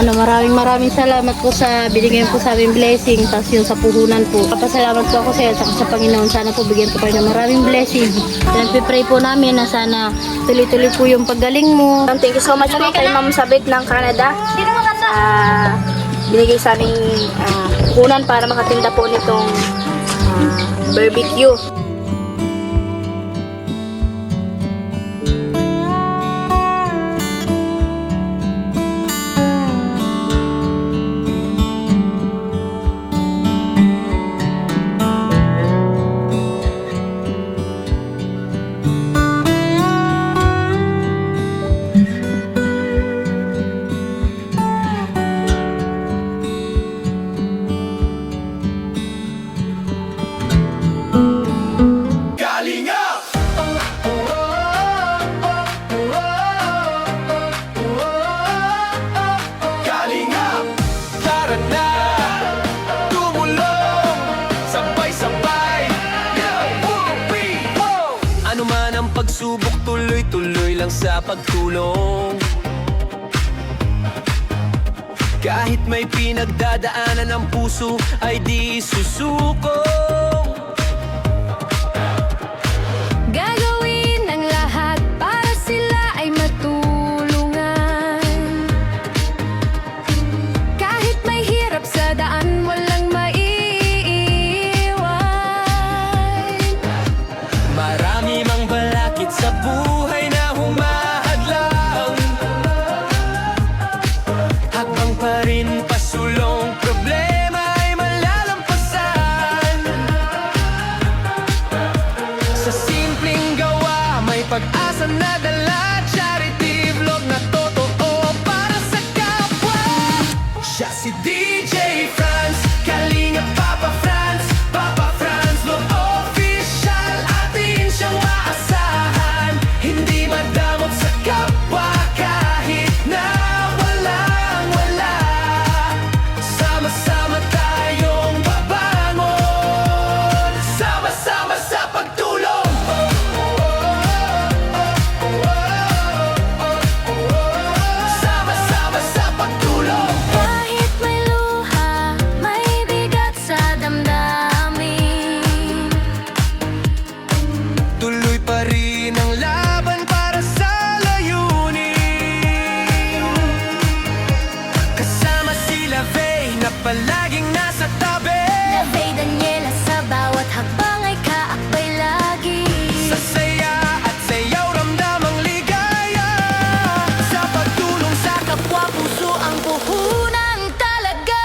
Maraming salamat po sa binigyan po sa aming blessing, tapos yung sa puhunan po. Papasalamat po ako sa iyo at sa Panginoon. Sana po bigyan po kayo ng maraming blessing. Nagpipray po namin na sana tuloy-tuloy po yung paggaling mo. Thank you so much po kay Ma'am Sabit ng Canada. Binigay sa aming puhunan para makatinda po nitong barbecue. Pagsubok tuloy-tuloy lang sa pagtulong. Kahit may pinagdadaanan ng puso ay di susuko. Gagawin ang lahat para sila ay matulungan. Kahit may hirap sa daan, walang maiiwan. Marami mang balakid sa buhay na humahadlang, hakbang pa rin pasulong, problema ay malalampasan. Sa simpleng gawa may pag-asa na dala, charity vlog na totoo para sa kapwa. Siya si DJ Franz, Kalinga Papa Franz, Papa Franz vlog official, atin siyang maasahan. Hindi madamot sa kapwa kahit na walang wala. Sama-sama tayong babangon, sama-sama sa pagtulong. Sama-sama sa pagtulong. Kahit may luha, may bigat sa damdamin. Tuloy pa rin ang laban para sa layunin. Kasama sila Faye na palaging nasa tabi. Nabay Daniela sa bawat hakbang ay kaakbay lagi. Sa saya at sayaw ramdam ang ligaya. Sa pagtulong sa kapwa, Puso ang puhunan talaga.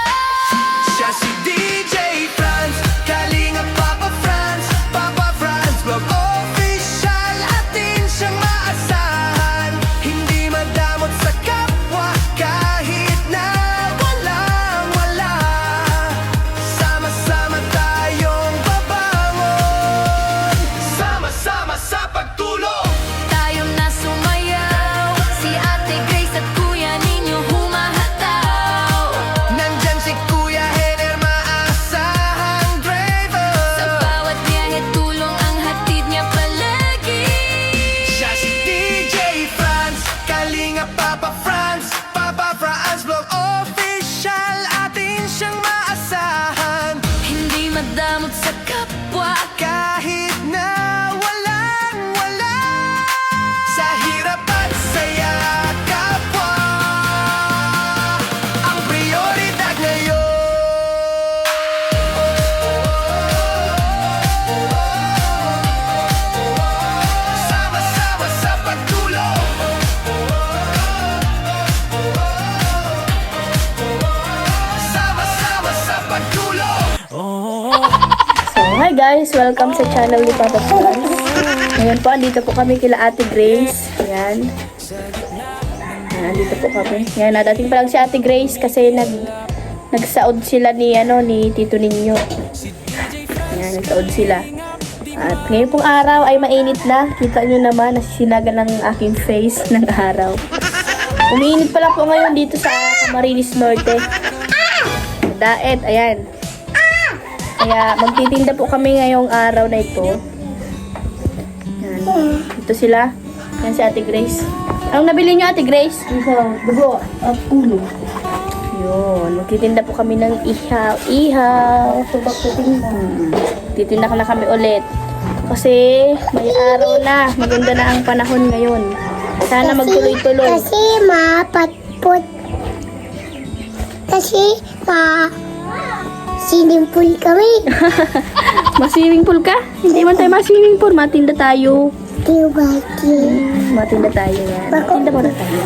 siya si DJ Franz, Kalinga Papa Franz, Papa Franz vlog official, atin siyang maasahan. Hindi madamot sa kapwa kahit na walang wala. Sama-sama tayong babangon, sama-sama sa pagtulong. Tayo na sumayaw, si Ate Grace at Kuya ninyo humahataw. Nandyan si Kuya Hener, maasahang driver. Sa bawat biyahe tulong ang hatid niya palagi. Siya si DJ Franz, Kalinga Papa Franz, Papa Franz vlog official, atin siyang maasahan. Hindi madamot sa kapwa. Kahit na walang wala, sa hirap at saya kapwa ang prioridad ngayon. Sama-sama sa pagtulong. Sama-sama sa pagtulong. So, hi guys! Welcome sa channel ni Papa Franz. Ngayon po, andito po kami kila Ate Grace. Ayan. Ayan, andito po kami. Ayan, nadating pa lang si Ate Grace kasi nagsaod sila ni Tito Ninyo. Ayan, nagsaod sila. At ngayon pong araw ay mainit na. Kita nyo naman, nasisinagan ng aking face ng araw. Umiinit pa lang po ngayon dito sa Camarines Norte. Daet, ayan. Kaya magtitinda po kami ngayong araw na ito. Yan. Ito sila. Yan si Ate Grace. Anong nabili niyo, Ate Grace? Dugo at ulo. Yun, magtitinda po kami ng ihaw. Titinda na kami ulit. Kasi may araw na, maganda na ang panahon ngayon. Sana magtuloy-tuloy. Kasi mapatput. Kasi swimming pool kami. Mas-swimming pool ka? Hindi man tayo mas-swimming pool. Matinda tayo. Matinda tayo yan. Matinda muna tayo.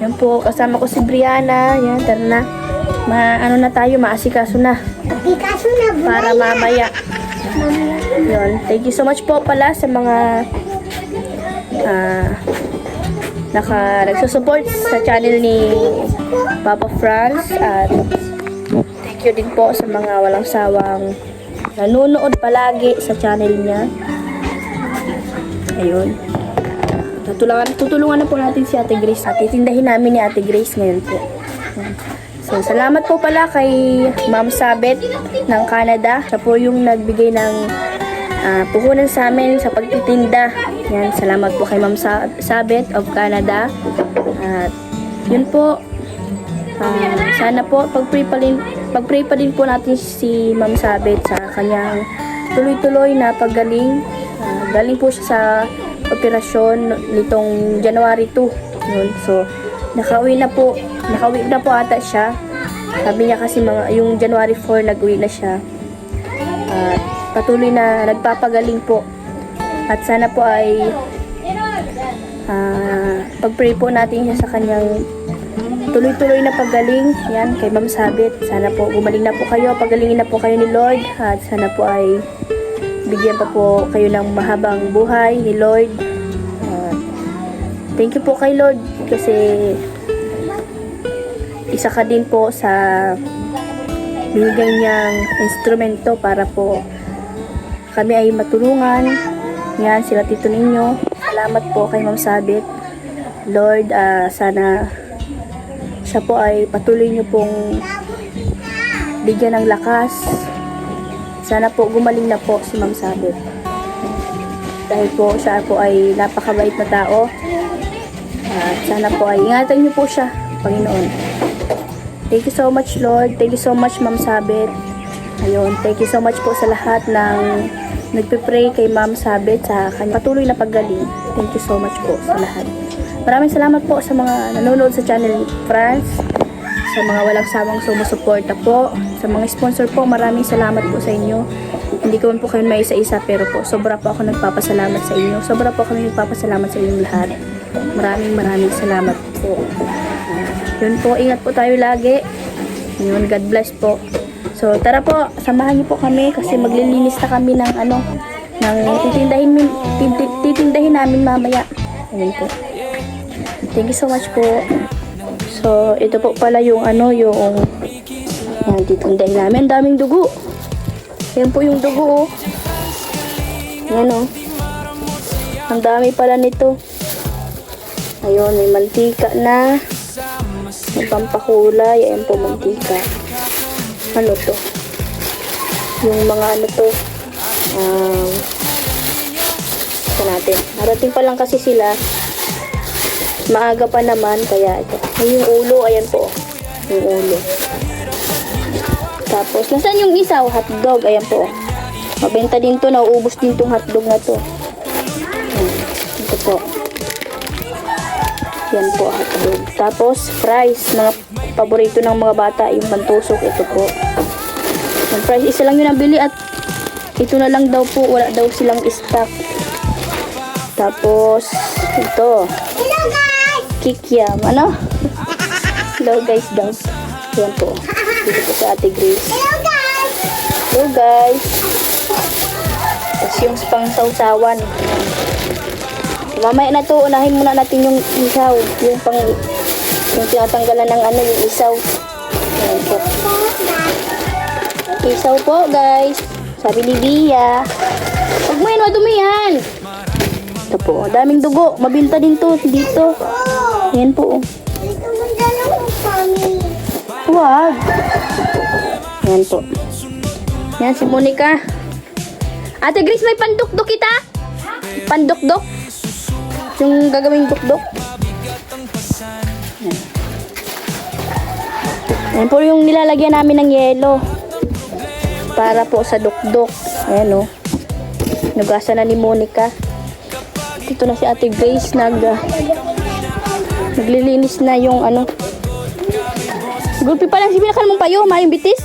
Yan po, kasama ko si Brianna. Yan, tara na. Ano na tayo, maasikaso na. Pikaso na ba? Para mamaya. Yun. Thank you so much po pala sa mga nagsusupport sa channel ni Papa Franz. At thank you din po sa mga walang sawang nanonood palagi sa channel niya. Ayun. Tutulungan na po natin si Ate Grace. At titindahin namin ni Ate Grace ngayon po. So, salamat po pala kay Ma'am Sabet ng Canada. Siya po yung nagbigay ng puhunan sa amin sa pagtitinda. Yan, salamat po kay Ma'am Sabet of Canada. At yun po. Sana po pag-pray pa din po natin si Ma'am Sabet sa kanyang tuloy-tuloy na paggaling. Galing po siya sa operasyon nitong January 2. Yun. So, nakauwi na po ata siya. Sabi niya kasi yung January 4 nag-uwi na siya. At patuloy na nagpapagaling po. At sana po ay pag-pray po natin siya sa kanyang tuloy-tuloy na paggaling. Yan, kay Ma'am Sabit. Sana po gumaling na po kayo. Pagalingin na po kayo ni Lord. At sana po ay bigyan pa po kayo ng mahabang buhay ni Lord. Thank you po kay Lord kasi isa ka din po sa binigay niyang instrumento para po kami ay matulungan. Yan, sila tito ninyo. Salamat po kay Ma'am Sabit. Lord, sana siya po ay patuloy niyo pong bigyan ng lakas. Sana po gumaling na po si Ma'am Sabit. Dahil po siya po ay napakabait na tao. At sana po ay ingatan niyo po siya, Panginoon. Thank you so much, Lord. Thank you so much, Ma'am Sabit. Ayun, thank you so much po sa lahat ng nagpe-pray kay Ma'am Sabit sa kanyang patuloy na paggaling. Thank you so much po sa lahat. Maraming salamat po sa mga nanonood sa channel ni Franz, sa mga walang sawang sumusuporta po, sa mga sponsor po, maraming salamat po sa inyo. Hindi ko man po kayo may isa-isa, pero po, sobra po ako nagpapasalamat sa inyo. Sobra po kami nagpapasalamat sa inyong lahat. Maraming salamat po. Yun po, ingat po tayo lagi. Yun, God bless po. So, tara po, samahan niyo po kami kasi maglilinis na kami ng titindahin namin mamaya. Ayun po. Thank you so much po. So, ito po pala yung titindahin namin. Ang daming dugo. Yan po yung dugo, oh. Yan, oh. Ang dami pala nito. Ayun, may mantika na. May pampakulay. Ayan po, mantika. Ano to? Yung mga to. Ito natin. Narating pa lang kasi sila. Maaga pa naman, kaya ito. Ay, yung ulo, ayan po. Yung ulo. Tapos, nasaan yung isa? Hotdog, ayan po. Mabenta din to, nauubos din tong hotdog na to. Ito po. Yan po, hotdog. Tapos, fries. Mga paborito ng mga bata, yung pantusok. Ito po. Yung fries, isa lang yun ang bili at ito na lang daw po. Wala daw silang stock. Tapos, ito. Kikiam. Ano? Hello guys daw. Yan po. Dito po sa Ate Grace. Hello guys. Tapos yung pang-sawsawan. Mamaya na to, unahin muna natin yung isaw. Yung tinatanggalan ng yung isaw. Yan po. Isaw po guys. Sabi ni Bia. Huwag mo yan, madumi yan. Ito po, daming dugo. Mabinta din to dito. Yan po. Huwag. Yan po. Yan si Monica. Ate Grace, may pandukdok kita? Pandukdok? Yung gagawing dukdok? Yan. Yan po yung nilalagyan namin ng yelo. Para po sa dukdok. Ayan o. Nagasa na ni Monica. Dito na si Ate Grace naglilinis na yung ano. Gulpi pa lang si Binakal mong payo, maling bitis.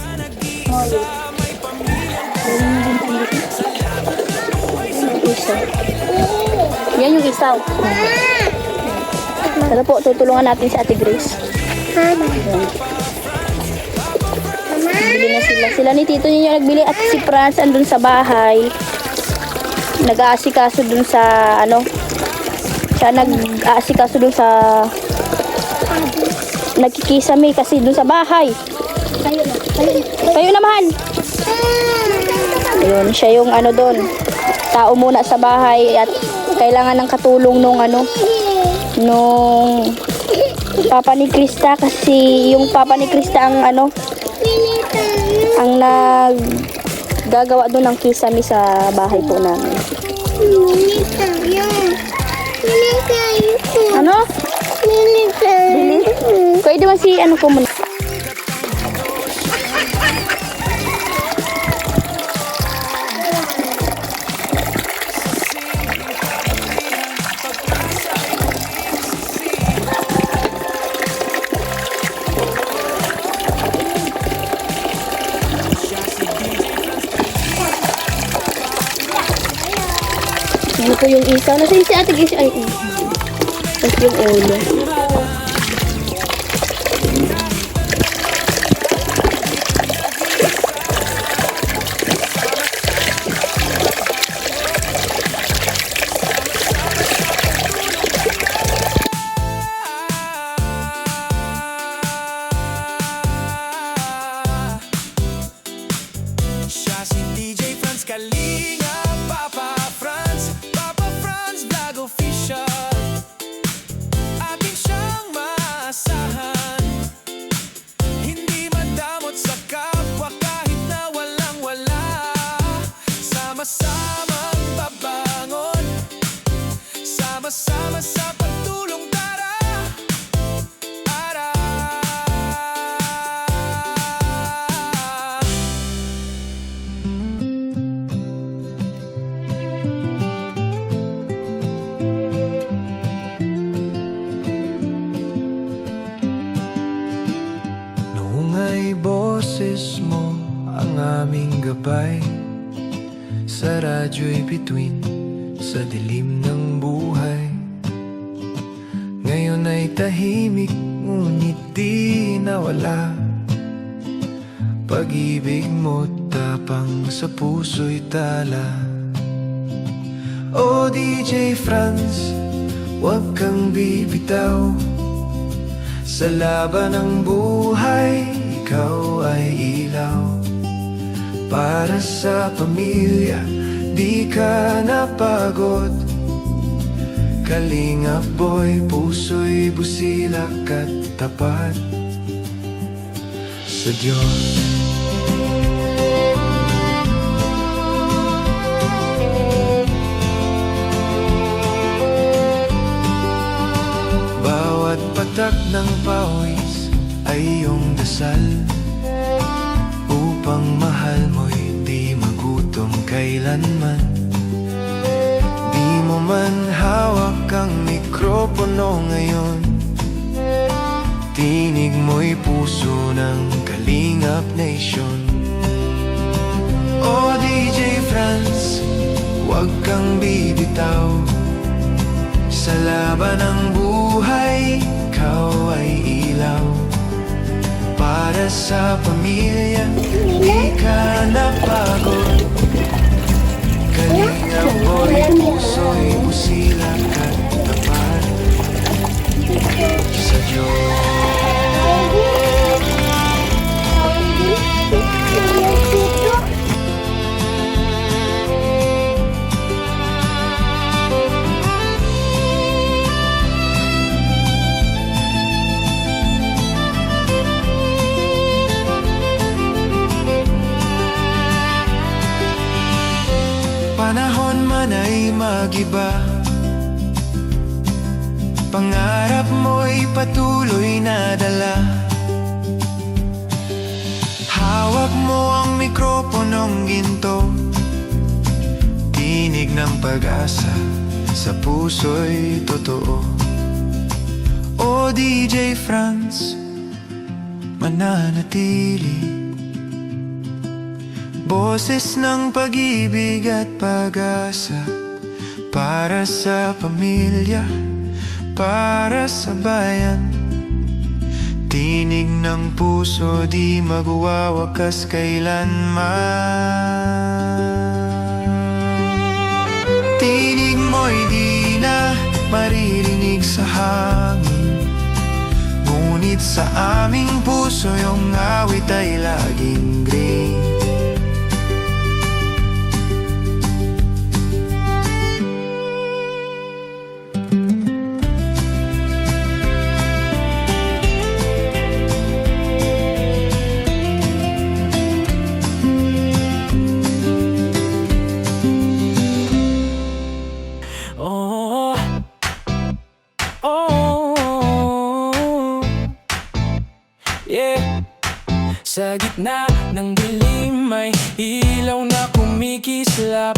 Isaw. Yan yung isaw. Tara po, tutulungan natin si Ate Grace. Bili na sila. Sila ni Tito niyo nagbili at si Franz andun sa bahay. Nag-aasikaso dun sa ano. Siya nag-aasikaso dun sa nagkikisame kasi dun sa bahay. Kayo naman. Ayun, siya yung ano dun. Tao muna sa bahay at kailangan ng katulong nung ano nung papa ni Krista kasi yung papa ni Krista ang ano ang naggagawa doon ng kisame sa bahay po namin. Ano? Bili? Pwede man si ano ko muna. Ano po yung isa? Nasa si Ate Grace? Ay, tapos yung ulo. Siya si DJ Franz Kalinga, Papa Franz Vlog Official. Atin siyang maasahan, hindi madamot sa kapwa kahit na walang-wala. Sama-samang babangon, sama-sama sa pagtulong, tara. Ara. Noong ay boses mo ang aming gabay, sa radyo'y bituin sa dilim ng buhay. Ngayon ay tahimik, ngunit di nawala. Pag-ibig mo tapang sa puso'y tala. O DJ Franz, huwag kang bibitaw. Sa laban ng buhay, ikaw ay ilaw. Para sa pamilya, di ka napagod. Kalingap boy, puso'y busilak at tapat sa Diyos. Bawat patak ng pawis ay iyong dasal, upang mahal mo'y di magutom kailanman. Di mo man hawak ang mikropono ngayon, tinig mo'y puso ng Kalingap Nation. O DJ Franz, huwag kang bibitaw. Sa laban ng buhay, ikaw ay ilaw. Para sa pamilya, di ka napagod. Kalingap boy, puso'y busilak at tapat sa Diyos. Panahon man ay magiba, pangarap mo'y patuloy na dala. pusong ginto, tinig ng pag-asa sa puso'y totoo. O DJ Franz, mananatili, boses ng pag-ibig at pag-asa, para sa pamilya, para sa bayan. Tinig ng puso, di magwawakas kailanman. Tinig mo'y di na maririnig sa hangin, ngunit sa aming puso yung awit ay laging green. Sa gitna ng dilim may ilaw na kumikislap.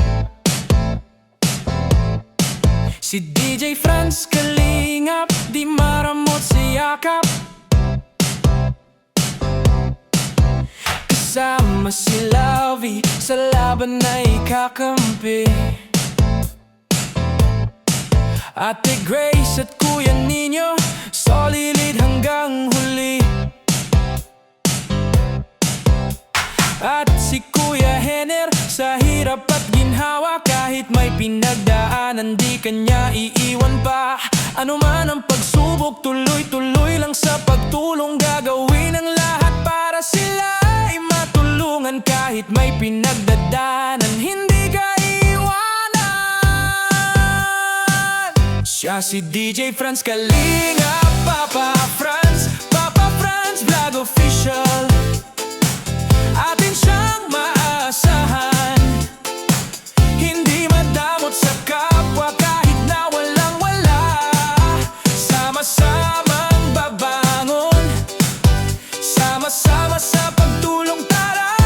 Si DJ Franz kalingap, di maramot sa yakap. Kasama si Lavi, sa laban na ikakampi. Ate Grace at Kuya Nino, solid hanggang huli. At si Kuya Henner, sa hirap at ginhawa, kahit may pinagdaanan, di kanya iiwan pa. Ano man ang pagsubok, tuloy-tuloy lang sa pagtulong. Gagawin ang lahat para sila ay matulungan. Kahit may pinagdadaanan, hindi ka iwanan. Siya si DJ Franz Kalingap, Papa Franz Vlog Official. Atin siyang maasahan, hindi madamot sa kapwa kahit na walang-wala. Sama-samang babangon, sama-sama sa pagtulong, tara.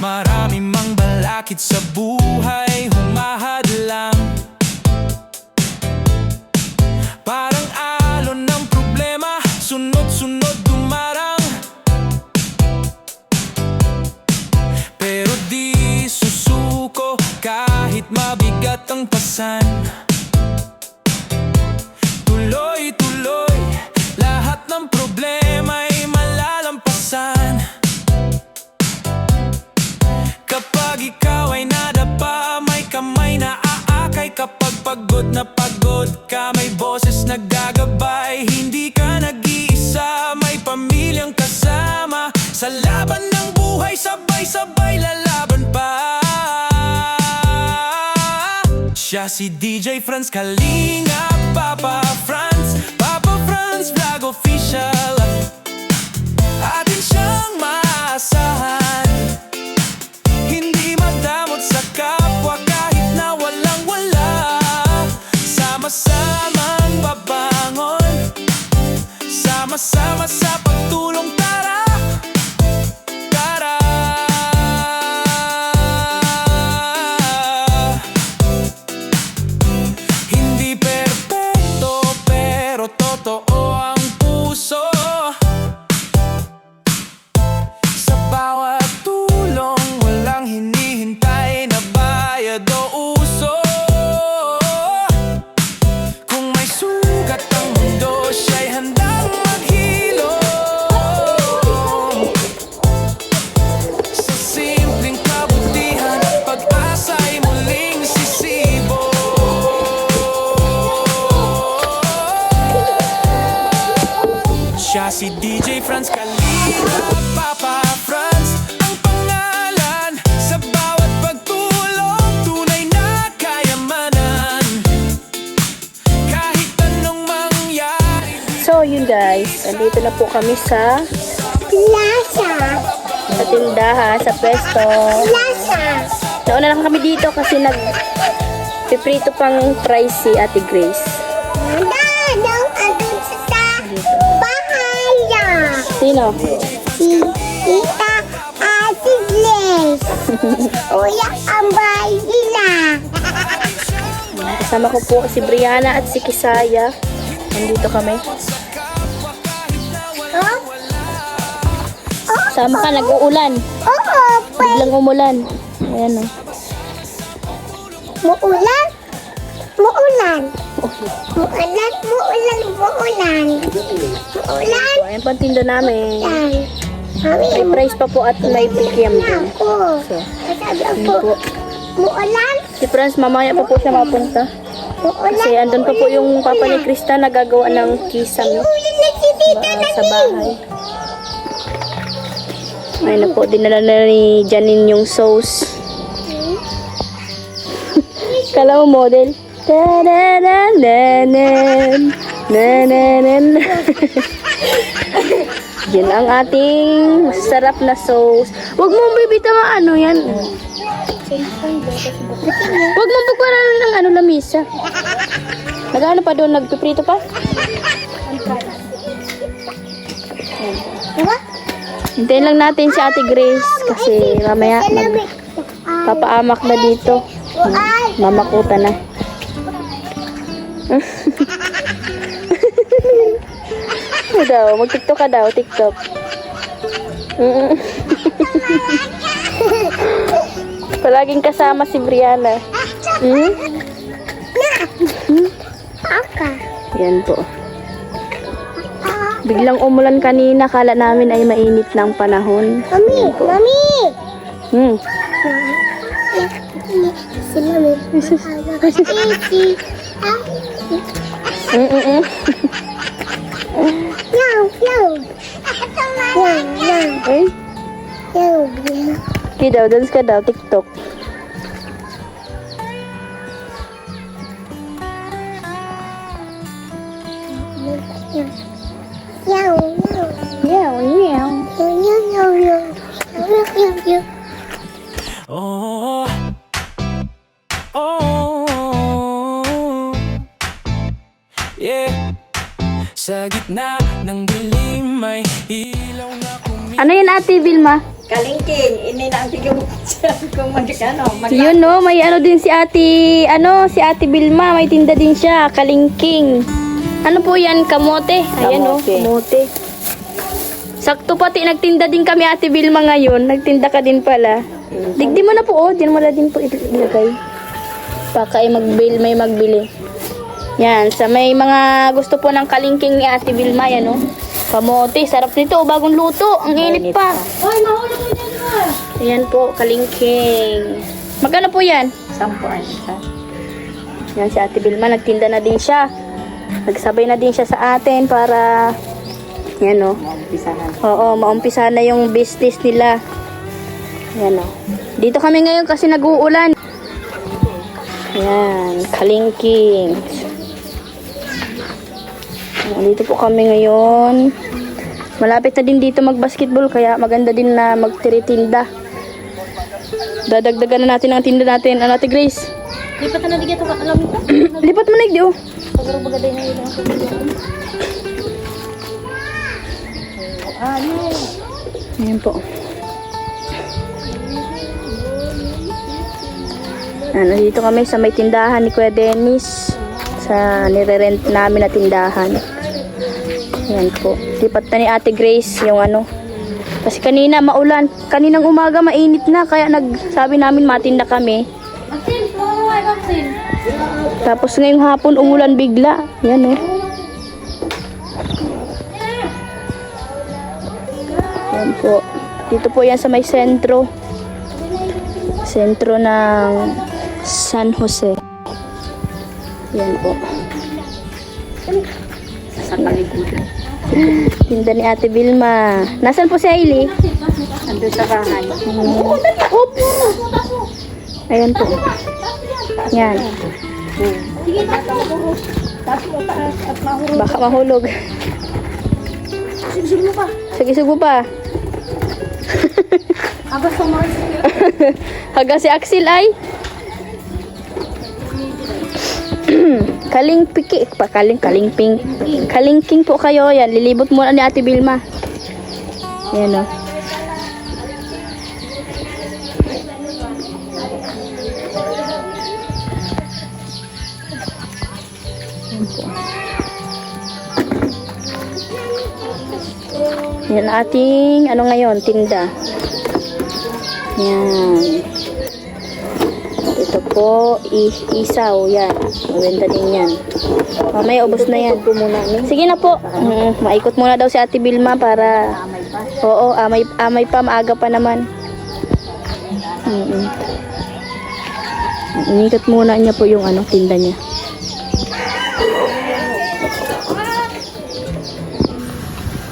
Marami mang balakid sa buhay, humahadlang. Parang alon ng problema, sunod-sunod dumarang. Pero di susuko kahit mabigat ang pasan. Tuloy-tuloy, lahat ng problema ay malalampasan. Kapag ikaw ay nadapa, may kamay na aakay. Kapag pagod na pagod ka, may boses naggagabay. Hindi ka nag-iisa, may pamilyang kasama. Sa laban ng buhay, sabay-sabay lalaban pa. Siya si DJ Franz Kalingap, Papa Franz Vlog Official. Atin siyang maasahan, hindi madamot sa kapwa kahit na walang-wala. Sama-samang babangon, sama-sama sa pagtulong, tara. Tara. Hindi perpekto pero totoo ang puso. Sa bawat tulong, walang hinihintay na bayad o uso. Kung may sugat ang mundo, siya'y handang maghilom. Sa simpleng kabutihan, pag-asa'y muling sisibo. Siya si DJ Franz Kalingap, Papa Franz ang pangalan. Sa bawat pagtulong, tunay na kayamanan. Kahit anong mangyari. So yun guys, andito na po kami sa Plaza. tindahan, sa pwesto. Plaza. Nauna lang kami dito kasi piprito pang fries si Ate Grace. Dadang adun sa bahay niya. Sino? Si Tita Ate Grace. Uyak ang bahay nila. Kasama ko po si Brianna at si Kisaya. Nandito kami. Oh? Sama ka, nag-uulan. Oo, Biglang umulan. Ayan o. Muulan? Muulan. Muulan, muulan, muulan. Muulan. So, ayan po ang tinda namin. Yan. May Mami, price pa po at may pikiam din. ako. So, Sabi yun ako, po. muulan? Si Franz, mamaya pa po siya mapunta. Muulan. Kasi andun pa po yung papa ni Krista nagagawa ng kisam Uulan na si Tita sa bahay. Ayun na po, dinala na ni Janine yung sauce. Kala mo model. Ta-da-da-da-nan. Na-na-nan. Yan ang ating sarap na sauce. Huwag mong bibita ano yan. Huwag mong pagparalan ng ano lamisa. Nagano pa doon? Nagpiprito pa? Diba? Hintayin lang natin si Ate Grace kasi mamaya papaamak na dito. Mamakuta na. Ano daw? Mag-tiktok ka daw, tiktok. Palaging kasama si Brianna. Aka. Yan po. Biglang umulan kanina, kala namin ay mainit ng panahon. Mami, mami. Hmm. Si mami. Isi. Mm-mm. Yaw, yaw. Yaw, yaw. Ay, Yaw. okay daw, dance ka daw, tiktok. Yaw, yaw. Meow, meow. Yaw, yaw, yaw, yaw. Yaw, yaw, yaw. Oh, oh, yeah. Sa gitna ng dilim may ilaw na Ano yun, Ate Vilma? Kalingking, ini na ang tigong kung magkano. Yun no, may ano din si Ate, si Ate Vilma, may tinda din siya, kalingking. Ano po yan, kamote? Ayan no, kamote. Sakto pati, nagtinda din kami Ate Vilma ngayon, nagtinda ka din pala. Digdi mo na po, diyan mo na din po ilagay. Baka ay may magbili. Yan, sa may mga gusto po ng kalingking ni Ate Vilma, yan no. Kamote, sarap nito, bagong luto, ang init pa. Hoy, mahulog mo dyan ka. Ayan po, kalingking. Magkano po yan? 10 siya. Yan si Ate Vilma, nagtinda na din siya. Nagsabay na din siya sa atin para, yan o. Umpisahan. Oo, maumpisa na yung business nila. Yan o. Dito kami ngayon kasi nag-uulan. Yan, kalingking. Dito po kami ngayon. Malapit na din dito mag-basketball kaya maganda din na magtiritinda. Dadagdagan na natin ang tinda natin. Ano, Ate Grace? Lipat na natin ito, alam mo ka? Lipat mo na yun. Pagkaro bagaday na yun. Ayan po. Ano, dito kami sa may tindahan ni Kuya Dennis. Sa nire-rent namin na tindahan. Ayan po. Lipat na ni Ate Grace yung ano. Kasi kanina maulan. Kaninang umaga mainit na. Kaya nagsabi namin matinda kami. Maxine, kumawaway, Maxine. Tapos ngayong hapon umulan bigla. Yan oh. Yan po. Dito po yan sa may sentro. Sentro ng San Jose. Yan po. Sa paliguran. Tinda ni Ate Vilma. Nasaan po si Hailey? Ando sa bahay. Oops! Ayan po. Yan. Baka mahulog. Sige, mo pa. Haga si Axel ay. Kalingking po kayo. Yan, lilibot muna ni Ate Vilma. Yan o. Yan ating, ano ngayon, tinda. Yan. Ito po, isaw, yan. Mabenta din yan. Mamaya, ubos na yan. Sige na po. Maikot muna daw si Ate Vilma para... Oo, amay pa, maaga pa naman. Inikot muna niya po yung ano, tinda niya.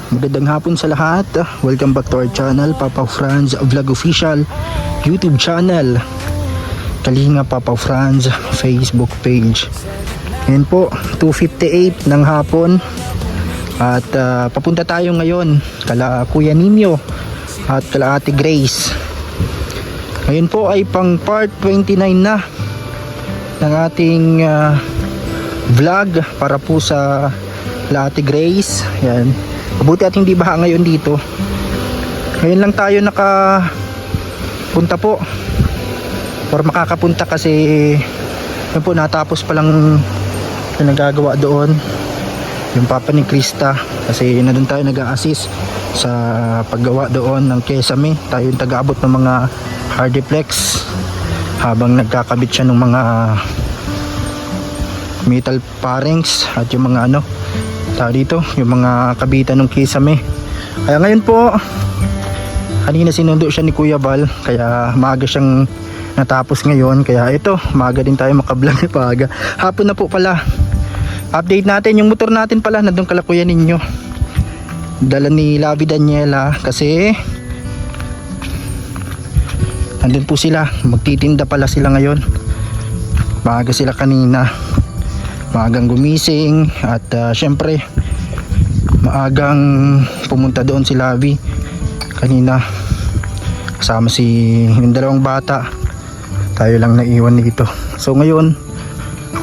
Magandang hapon sa lahat. Welcome back to our channel, Papa Franz Vlog Official YouTube channel. Kalinga Papa Franz Facebook page. Ngayon po, 2:58 ng hapon. At papunta tayo ngayon kala Kuya Nino at kala Ate Grace. Ngayon po ay pang part 29 na ng ating vlog para po sa kala Ate Grace. Yan. Mabuti at hindi baha ngayon dito. Ngayon lang tayo nakapunta po or makakapunta kasi yun po, natapos pa lang yung nagagawa doon yung papa ni Krista kasi na doon tayo nag-a-assist sa paggawa doon ng kesame. Tayo yung taga-abot ng mga hardiplex habang nagkakabit siya ng mga metal parings at yung mga ano tao dito, yung mga kabitan ng kisame. Kaya ngayon po, kanina sinundo siya ni Kuya Bal, kaya maaga siyang natapos ngayon. Kaya ito, maaga din tayo makablog ni Paga. Hapon na po pala. Update natin, yung motor natin pala, nandun kala Kuya ninyo. Dala ni Lavi Daniela kasi nandun po sila, magtitinda pala sila ngayon. Maaga sila kanina. Maagang gumising at syempre maagang pumunta doon si Lavi kanina kasama yung dalawang bata. Tayo lang naiwan dito. So ngayon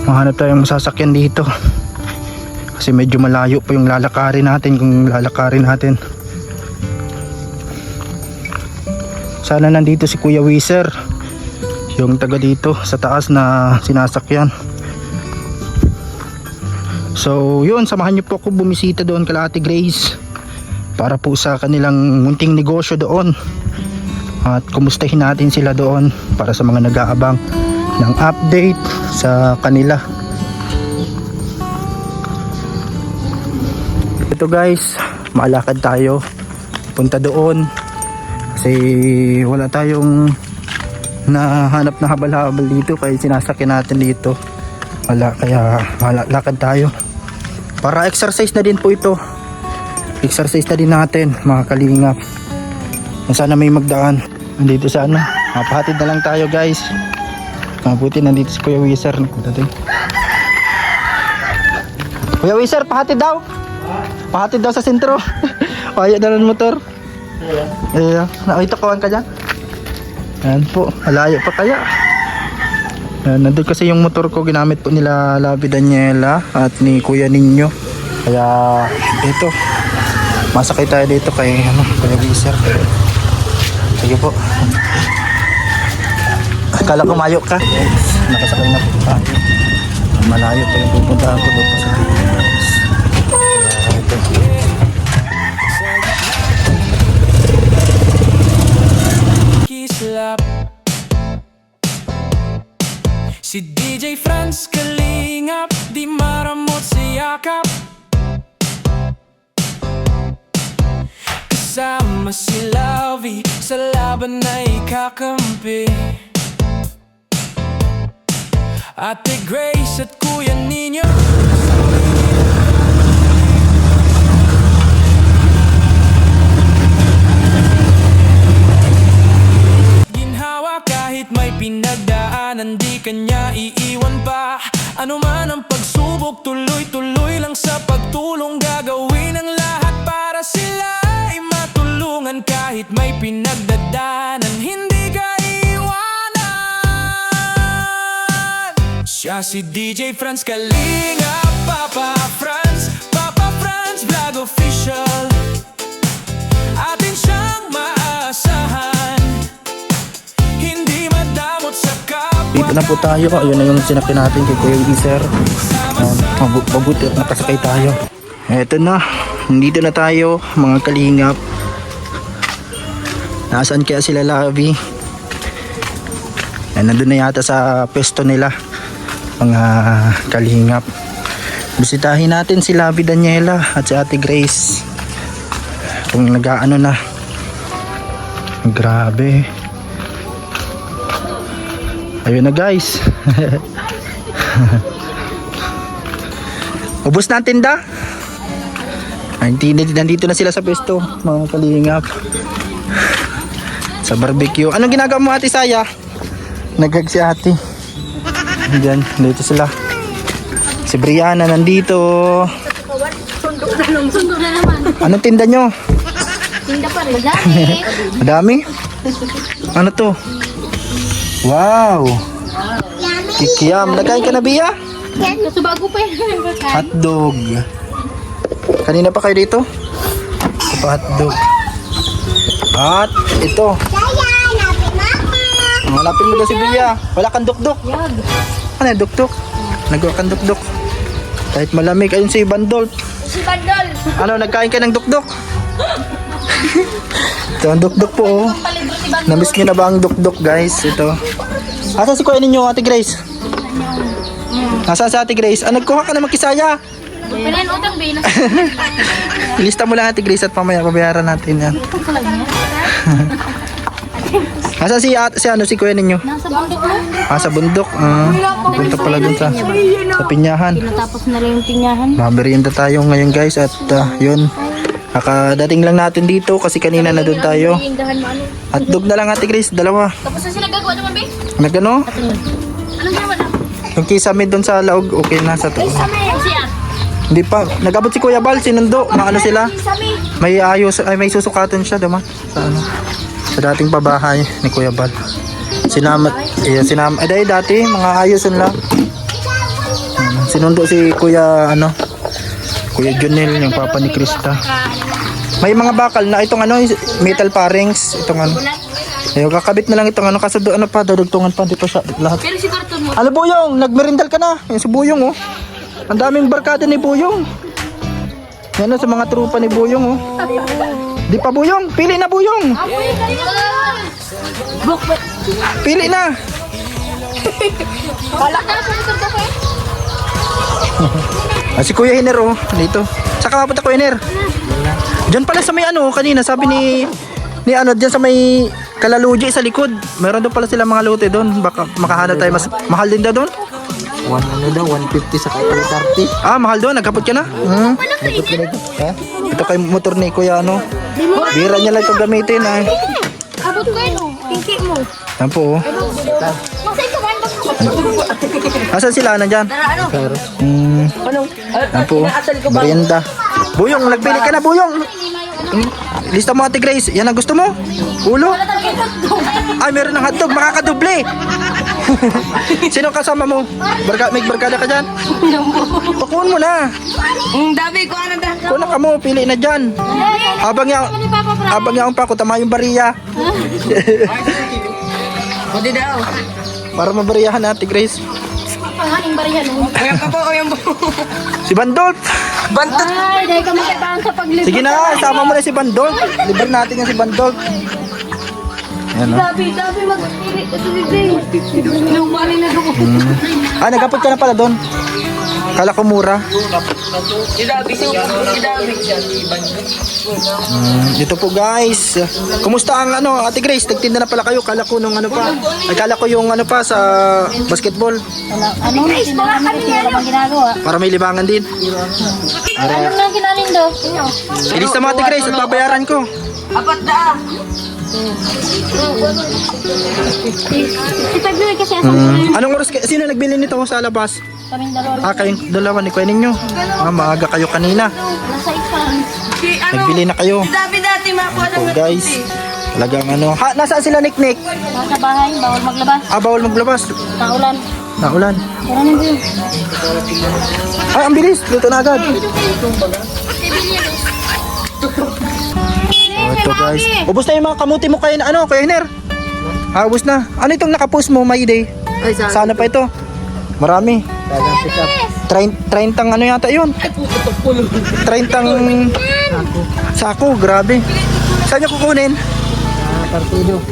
mahanap tayong masasakyan dito kasi medyo malayo pa yung lalakarin natin. Kung lalakarin natin, sana nandito si Kuya Wiser, yung taga dito sa taas na sinasakyan. So yun, samahan niyo po ako bumisita doon kala Ate Grace para po sa kanilang munting negosyo doon at kumustahin natin sila doon para sa mga nag-aabang ng update sa kanila. Ito guys, maalakad tayo punta doon kasi wala tayong nahanap na habal-habal dito kaya sinasakyan natin dito. Wala, kaya lakad tayo para exercise na din po ito. Exercise na din natin mga kalingap. Sana may magdaan nandito sa ano. Mapahatid na lang tayo guys. Mabuti nandito si Kuya Wiser. Kuya Wiser, pahatid daw. Pahatid daw sa sentro. Kaya na ng motor. Nakita ko ka dyan. Yan po, malayo pa kaya. Nandun kasi yung motor ko, ginamit po nila Lavi Daniela at ni Kuya Nino. Kaya ito, masakay tayo dito kay Kuya Wiser. Sige po. Akala ko mayo ka. Nakasakay na po tayo. Malayo pa yung pupuntahan ko doon sa ito. Kislap. Si DJ Franz kalingap, di maramot sa yakap. Kasama si Lavi, sa laban na ikakampi. Ate Grace at Kuya Nino. Ginhawa kahit may pinagdaanan, di kanya iiwan pa. Ano man ang pagsubok, tuloy-tuloy lang sa pagtulong. Gagawin ang lahat para sila ay matulungan. Kahit may pinagdadaanan, hindi ka iiwanan. Siya si DJ Franz Kalinga, Papa Franz Vlog Official. Atin siyang maasahan, hindi madamot sa kapwa. Dito na po tayo. Ayun na yung sinakyan natin kay Kuya Iser. Mabuti at nakasakay tayo. Eto na. Dito na tayo mga kalingap. Nasaan kaya sila Lavi? Nandun na yata sa pwesto nila mga kalingap. Bisitahin natin si Lavi Daniela at si Ate Grace kung nag-aano na. Grabe. Ayun na guys. Ubus na ang tinda. Nandito na sila sa pwesto mga kalingap, sa barbecue. Anong ginagawa mo Ate Saya? Naghag si ate. Diyan, dito sila. Si Brianna nandito. Sundo na naman. Anong tinda nyo? Tinda pa rin. Madami. Madami? Ano to? Wow! Kikiam. Nagkain ka na Bia? Kaso bago pa yun. Hotdog. Kanina pa kayo dito? Ito pa hotdog. At ito. Hanapin mo daw si Bia. Wala kang dukduk. Ano yung dukduk? Nagawa kang dukduk. Kahit malamig. Ayun si Bandol. Si Bandol. Ano, nagkain ka ng dukduk? Ito ang dukduk po oh. Namiss nyo na ba ang dukduk guys? Ito. Asan si kuya ninyo Ate Grace? Nasaan si Ate Grace? Ah, nagkuha ka na magkisaya. Pinayin utang ba? Ilista mo lang Ate Grace at pamaya babayaran natin yan. Nasaan si kuya ninyo? Nasa bundok mo. Ah, sa bundok. Punta pala dun sa pinyahan. Tinatapos na lang yung tinyahan. Maberienda tayo ngayon guys at yun. Kakadating lang natin dito kasi kanina na doon tayo. Hotdog na lang Ate Grace, dalawa. Tapos na sila gagawa naman, be? Nagano? Anong ginawa na? Yung kisame doon sa laog, okay na sa to. Siya. Hindi pa. Nagabot si Kuya Bal, sinundo. Maano sila? May ayos, ay may susukatan siya, diba? Sa ano? Sa dating pabahay ni Kuya Bal. Sinamat, ay dati, mga ayos yun lang. Sinundo si Kuya, Kuya Junel, yung papa ni Krista. May mga bakal na itong metal parings, itong ayun, kakabit na lang itong kaso pa, dadugtungan pa, di pa siya lahat. Pero si karton mo. Ano Buyong, nagmerindal ka na. Yung si Buyong oh. Ang daming barkada ni Buyong. Yan sa mga trupa ni Buyong oh. Di pa Buyong, pili na Buyong. Pili na. Si Kuya Hiner oh, dito. Saka mapunta Kuya Hiner. Diyan pala sa may kanina sabi ni diyan sa may Kalaluji sa likod. Meron doon pala sila mga lote doon. Baka makahanap tayo mas mahal din daw doon. 150 sa 30. Ah, mahal doon. Nagkapot ka na? Ito kay motor ni Kuya Bira niya lang ito gamitin ay. Abot ko yun, pinky mo. Yan po oh. Masay ka man ba? Asan sila? Nandyan? Yan po. Merienda. Buyong, nagbili ka na Buyong. Lista mo Ate Grace. Yan ang gusto mo? Ulo? Ay, meron ng hotdog. Makakadoble. Sino kasama mo? May barkada ka dyan? Pakuhan mo na. Dami ko ano da. Kuna ka mo. Pili na dyan. Habang yaong pa ako, tama yung bariya. Hindi daw. Para mabariyahan na Ate Grace. Panganing barihan mo. Ayan pa po, ayan po. Si Bandol. Ay, dahil ka makipaan sa paglibot. Sige na, sama mo na si Bandol. Libre natin yan si Bandol. Ayan o. Dabi mag-pili. Ito si Lumari na doon. Ah, nagkapot ka na pala doon. Kala ko mura. Ito po guys. Kumusta ang Ate Grace? Nagtinda na pala kayo. Kala ko nung pa. Ay, kala ko yung pa sa basketball. Ano na ginagawa? Para may libangan din. Ano na ginanin do? Ilista mo Ate Grace at babayaran ko. Apat da. Ipag-bili kasi asang Anong oras sino nagbili nito sa labas? kaming dalawa. Ah, kayong dalawa ni kuya ninyo. Ah, maaga kayo kanina. Nasa pa lang. Nagbili na kayo. Dami dati makuha Oh, guys. Talagang nasaan sila Niknik? Nasa bahay, bawal maglabas. Ah, bawal maglabas. Kaulan. Naulan. Maraming po yun. Ay, ang bilis. Luto na agad. Ito guys. Ubus na yung mga kamuti mo kay ano, kay Hiner. Ubus na. Ano itong nakapost mo, Mayday? Ay, Sana pa ito. Marami. 30 ano yata yun? 30 sako, grabe. Saan nyo kukunin? Partido.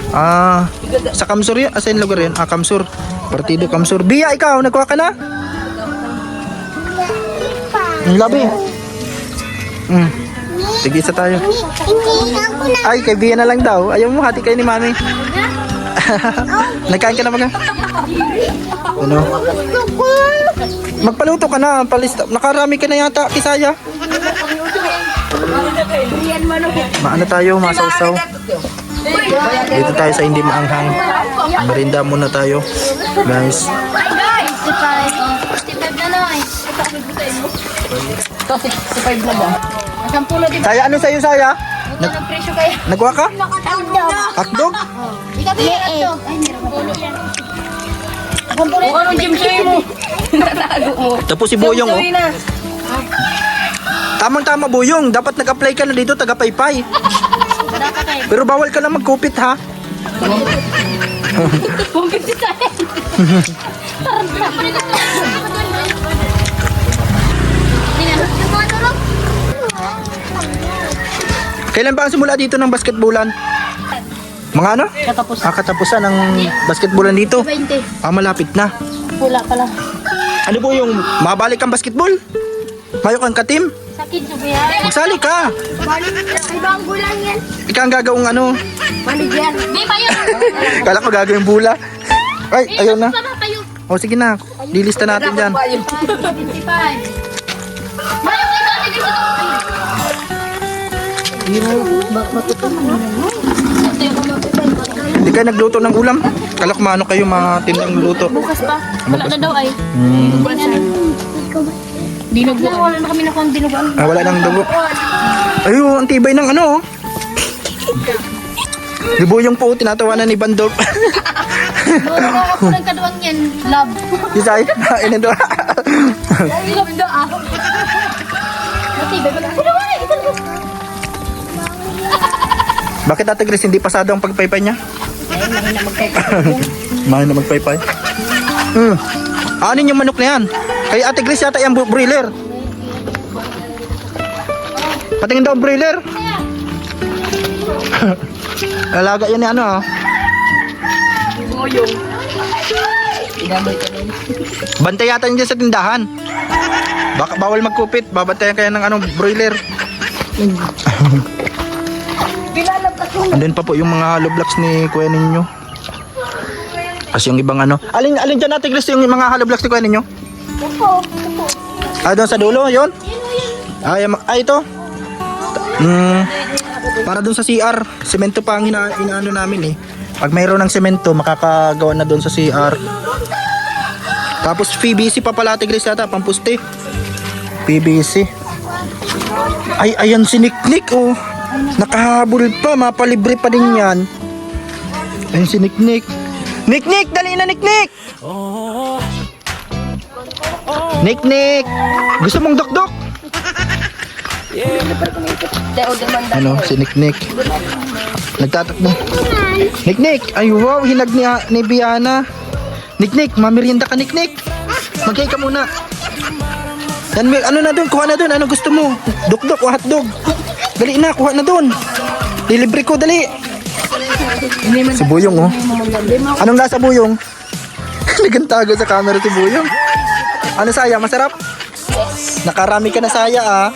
Sa Kamsur yun? Saan lugar yun? Kamsur. Partido Kamsur. Bia, ikaw, nagkuha ka na? Ang labi. Tigisa tayo. Ay, kay Bia na lang daw. Ayaw mo, hati kayo ni Mami. Nagkain ka na ba? Ano? Magpaluto ka na, palista. Nakarami ka na yata, Kisaya. Maano tayo, masawsaw. Dito tayo sa hindi maanghang. Merinda muna tayo, guys. 65 na lang eh. Ito, 65 na ba? Sampulo, di ba? Saya, ano sa'yo, Saya? Ito ng presyo kaya. Nagwa ka? Hotdog? Ikaw ba yung hotdog? Ay, meron pulo yan. Kung anong gym sa'yo mo? Natago mo. Tapos si Boyong, oh. Gawin na. Tamang-tama, Boyong. Dapat nag-apply ka na dito, taga-paypay. Dapat eh. Pero bawal ka na magkupit, ha? Bukit si Saya. Parang dapat rin ito. Kailan ba ang simula dito ng basketballan? Mga ano? Katapos. Katapusan ng basketballan dito. 20. Malapit na. Pula pala. Ano po yung mabalik kang basketball? Mayo kang ka-team? Sakit sa buhay. Magsali ka. Balik. Ay, bang gulang yan. Ikaw ang gagawing ano. Balik yan. Di ba yun? Kala ko gagawing bula. Ay, ayaw na. Sana kayo. O sige na. Dilista natin dyan. 25. Balik kayo dati dito. Hindi kayo nagluto ng ulam? Kala ko maano kayo matindang luto. Bukas pa. Wala na daw ay. Dinuguan. Wala na kami nakuha ang dinuguan. Wala nang dugo. Ayun, ang tibay ng ano. Di Boyong po, tinatawanan ni Bandolp. Doon ako ng kaduang yan. Love. Isay, ina doon. Love do ah. Matibay ba? Bakit Ate Grace hindi pasado ang pagpaypay niya? Mahina magpaypay. Anin yung manok na yan? Kay Ate Grace yata yung broiler. Patingin daw ang broiler. Alaga yan ni ano. Bantay yata niya sa tindahan. Baka bawal magkupit. Babantayan kaya ng anong broiler. Andun pa po yung mga hollow blocks ni Kuya Ninyo. Kasi yung ibang ano. Alin dyan Ate Grace yung mga hollow blocks ni Kuya Ninyo? Doon sa dulo, yun? Ito? Para doon sa CR. Semento pa ang inaano namin eh. Pag mayroon ng semento, makakagawa na doon sa CR. Tapos PVC pa pala Ate Grace yata, pampuste. PVC. Ay, ayan si Nick oh. Nakahabol pa, mapalibre pa din yan. Ayun si Nick. Nick, dali na Nick. Nick. Gusto mong dokdok? Ano, si Nick. Nagtatakbo. Nick. Ay wow, hinag ni Biana. Nick, mamerienda ka Nick. Magkay ka muna. Yan, ano na doon, kuha na doon. Ano gusto mo? Dokdok o hotdog? Dali na, kuha na doon. Dilibre ko, dali. Si Buyong, oh. Anong lasa, Buyong? Nagantago sa camera si Buyong. Ano, Saya? Masarap? Nakarami ka na, Saya, ah.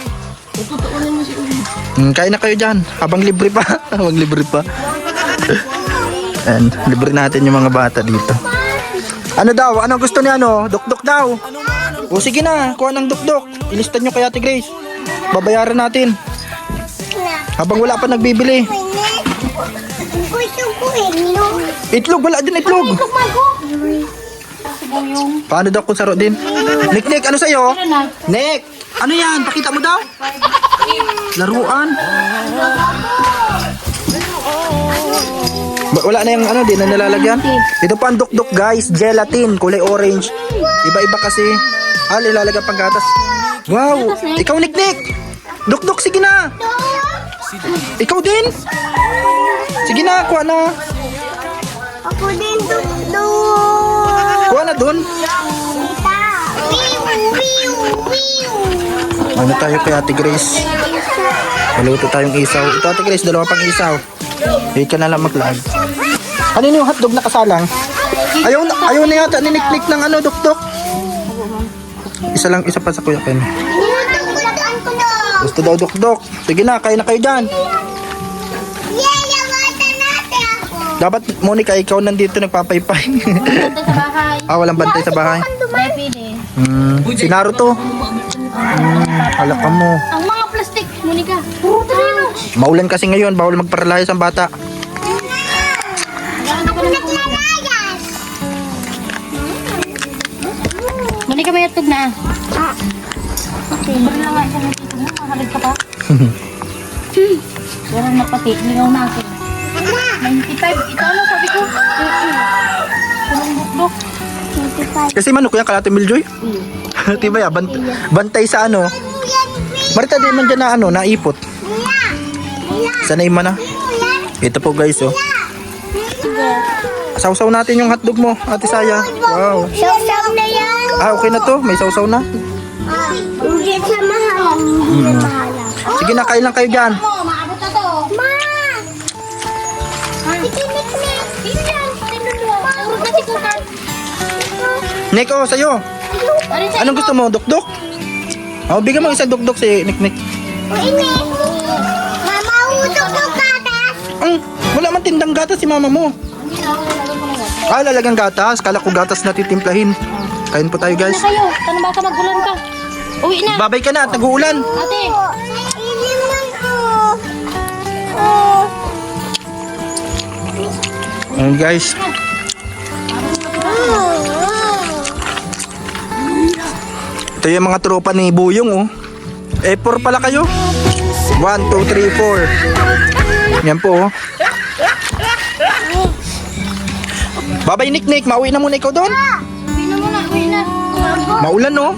Kain na kayo dyan. Habang libre pa. And libre natin yung mga bata dito. Ano daw? Ano gusto niya, ano? Dokdok daw. O sige na, kuha ng dokdok. Ilista nyo kay Ate Grace. Babayaran natin. Habang wala pa nagbibili. Gusto ko itlog. Itlog, wala din itlog. Paano daw kung saro din? Nick, ano sa'yo? Nick, ano yan? Pakita mo daw. Laruan. Wala na yung ano, di na nilalagyan. Ito pa ang dukduk guys, gelatin, kulay orange. Iba-iba kasi. Ilalagyan pang gatas. Wow, ikaw Niknik. Dukduk, sige na. Ikaw din. Sige na, kuha na. Ako din dukduk. Kuha na dun. Ano tayo kay Ate Grace? Maluto tayong isaw. Ito Ate Grace, dalawa pang isaw. Wait ka na lang mag-live. Ano yung hotdog na kasalang? Ayaw na yata ni Niknik ng ano, dukduk. Isa lang, isa pa sa Kuya Ken. Nilutukutan ko na. Gusto daw dukduk. Sige na, kain na kayo dyan. Yayawatan natin ako. Dapat, Monica, ikaw nandito nagpapaypay. Punta sa bahay. Walang bantay sa bahay. May pili. Si Naruto. Alaka mo. Ang mga plastic, Monica. Puro talino. Maulan kasi ngayon, bawal magparalayas ang bata. Ako naglalayas. Monica, may atog na. Okay, bari lang nga siya ng tito mo. Mahalag ka pa. Pero napati, lingaw na ako. 95. Ito ano, sabi ko. Kulong bukbok. Kasi manok yan, kalate Miljoy. Diba ya, bantay sa ano. Marita din man dyan na ano, naipot. Sanay man na. Ito po guys, oh. Sausaw natin yung hotdog mo, Ate Saya. Wow. Sausaw na yan. Okay na to, may sausaw na. Hindi sa mahal. Hindi mahalang. Sige na, kain lang kayo dyan. Maabot na to. Ma! Sige, Niknik. Tingnan, tinulong. Urog na sikutan. Nick, oh, sa'yo. Arin sa Anong gusto mo, dukduk? Oh, bigyan mo isang dukduk si Niknik. O, ini. Mama, utok ko gatas. Wala man tindang gatas si mama mo. Lalagyan gatas. Kala ko gatas na titimplahin. Kain po tayo guys. na kayo. Tanong baka magulan ka. Uwi na. Babay ka na at nag-uulan. Ate. Ilim lang ko. Ayan guys. Ito yung mga tropa ni Buyong, oh. E4 pala kayo. 1, 2, 3, 4. Yan po, oh. Babay Niknik, mauwi na muna ikaw doon. Uwi na muna. Uwi na. Maulan, no?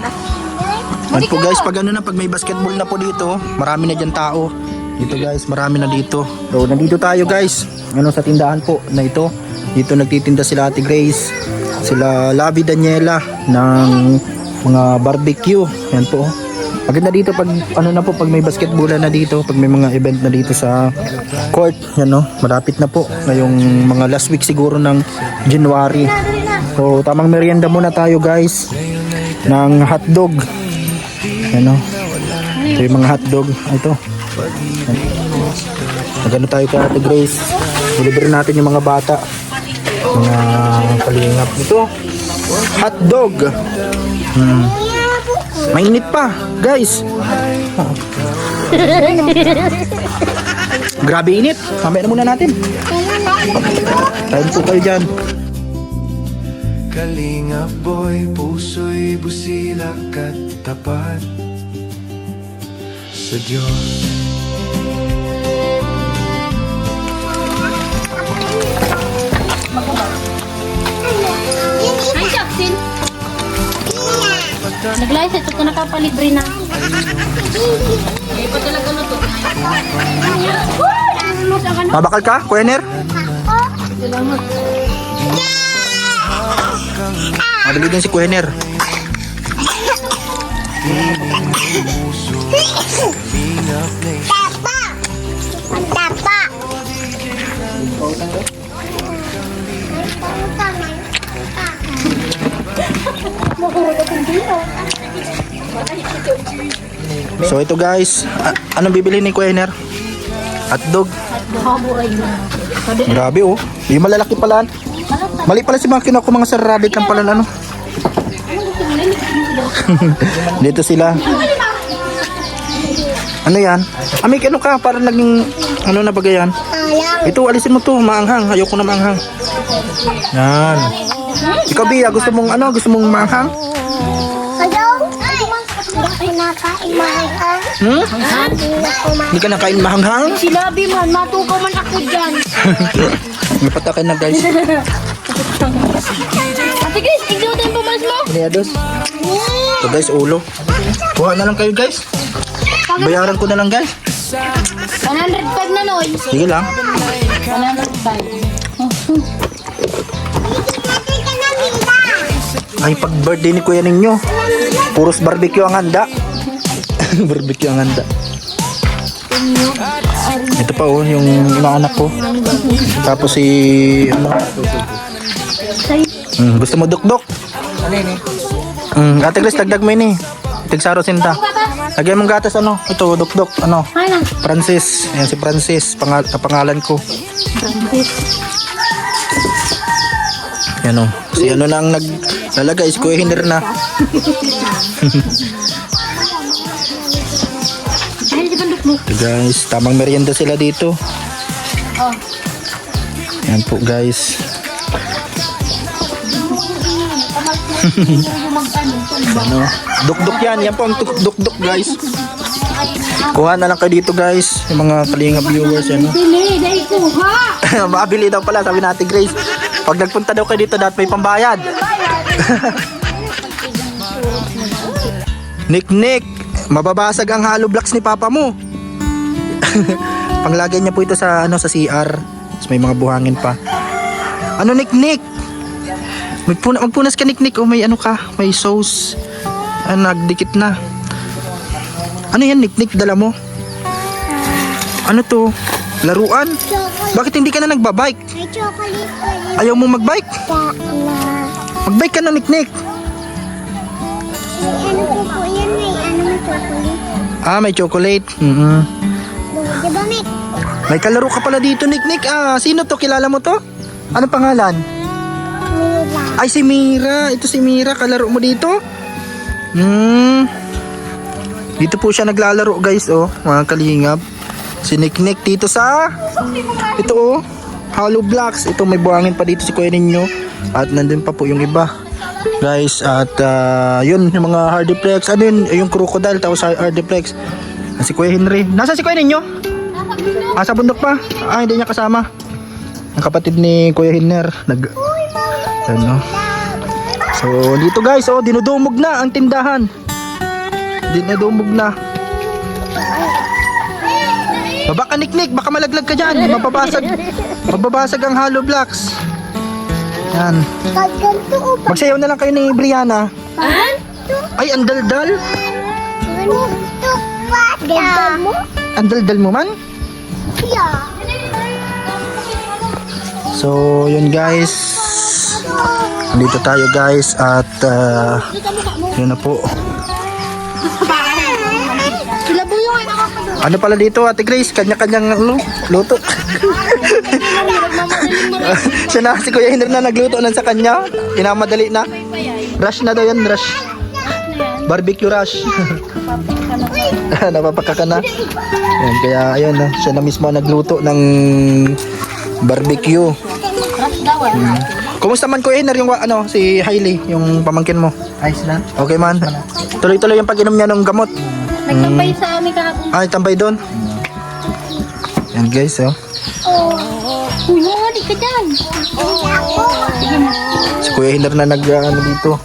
Yan po guys, pag ano na, pag may basketball na po dito, marami na dyan tao. Dito guys, marami na dito. So, nandito tayo guys. Ano sa tindahan po na ito. Dito nagtitinda sila Ate Grace, sila Labi Daniela ng mga barbecue. Yan po. Maganda dito pag ano na po, pag may basketball na dito, pag may mga event na dito sa court. Yan, no? Malapit na po. Ngayong mga last week siguro ng January. So, tamang merienda muna tayo guys ng hotdog. Ano? Ito yung mga hotdog. Ito. Magano tayo kay Ate Grace. Deliver natin yung mga bata. Mga kalingap. Ito. Hotdog. Mainit pa. Guys. Grabe init. Mamaya na muna natin. Tayo po kayo dyan. Kalingap boy, puso'y busilak at tapat sa Diyos. Ay, Jackson. Nag-live ito ka nakapalibre na. Hindi pa talaga luto. Mabakal ka, Kuya Ner? Mabili din si Kuya Ner. Tapa. Ang tapa. So ito guys, anong bibili ni Kuya Ner? Hotdog. Grabe oh. Yung malalaki pala. Mali pala si mga kinuha ko mga sarabik ang pala ano. Dito sila. Ano yan? May ano ka, parang naging ano na bagay yan. Ito, alisin mo to, maanghang. Ayoko na maanghang. Yan. Ikaw Bia, gusto mong ano? Gusto mong maanghang? Hello? Kinakain mahal. Hindi na kumain. Hindi ka nakain mahanghang? Sinabi man, matukaw man ako dyan. May patakan na guys. Ate Grace, tignan mo tayo pumalas mo. Piniados. Ito guys, ulo. Kuha na lang kayo guys. Bayaran ko na lang guys. 105 na noy. Sige lang. 105. Ay, pag birthday ni kuya ninyo, puros barbecue ang handa. Barbecue ang handa. Ito pa oh, yung inaanak ko. Tapos si ano? Gusto mo dukdok? Ate Chris, dagdag mo yun eh. Tigsaro sinta. Lagyan mong gatas ano? Ito, dukdok. Ano? Francis. Ayan si Francis. Pangalan ko. Yan o. Si ano na ang naglalagay. Si Kuya Hiner na. Ito guys. Tamang merienda sila dito. Yan po guys. Ano? Dukduk yan. Yan po ang dukduk guys. Kuha na lang kayo dito guys. Yung mga kalingap viewers. Ano? Mabili daw pala sabi natin Grace. Pag nagpunta daw kayo dito dapat may pambayad. Nick, mababasag ang hollow blocks ni papa mo. Panglagay niya po ito sa ano sa CR. Tapos may mga buhangin pa. Ano Nick? Magpunas ka Nick. O may ano ka? May sauce. Nagdikit na. Ano yan Nick? Dala mo? Ano to? Laruan? Bakit hindi ka na nagbabike? May chocolate pa rin. Ayaw mo magbike? Magbike ka na Nick. May ano po yan, may ano may chocolate. May chocolate. Diba, Mick? May kalaro ka pala dito Nick. Sino to? Kilala mo to? Ano pangalan? Mira. Ay si Mira. Ito si Mira. Kalaro mo dito? Dito po siya naglalaro guys oh. Mga kalingap. Si Nick dito sa ito oh. Hollow blocks. Ito may buhangin pa dito si kuya ninyo. At nandun pa po yung iba. Guys at yun yung mga hardiplex. Ano yun? Yung crocodile tapos hardiplex. Si Kuya Henry. Nasaan si kuya ninyo? Sa bundok pa? Hindi niya kasama. Ang kapatid ni Kuya Hiner ano. So dito guys oh, dinudumog na ang tindahan. Dinudumog na. Baba ka Nick, baka malaglag ka dyan. Mababasag ang hollow blocks. Yan. Ganto o ba? Magsayaw na lang kayo ni Brianna. Ay, ang daldal. Ganto pa. Daldal mo? Ang daldal mo man? Yeah. So yun guys. Dito tayo guys at yun na po. Ano pala dito Ate Grace? Kanya-kanyang luto. Siya na si Kuya Hiner na nagluto lang sa kanya. Inamadali na. Rush na daw yan, rush. Barbecue rush. Napapaka ka na. Yan, kaya ayun siya na mismo nagluto ng barbecue. Kumusta man Kuya Hiner yung si Hailey, yung pamangkin mo? Ayos na. Okay man. Tuloy-tuloy yung pag-inom niya ng gamot. Nagtambay sa amin kahapon. Tambay doon. Yan guys oh. Uy, di ka dyan. Si Kuya Hiner na dito.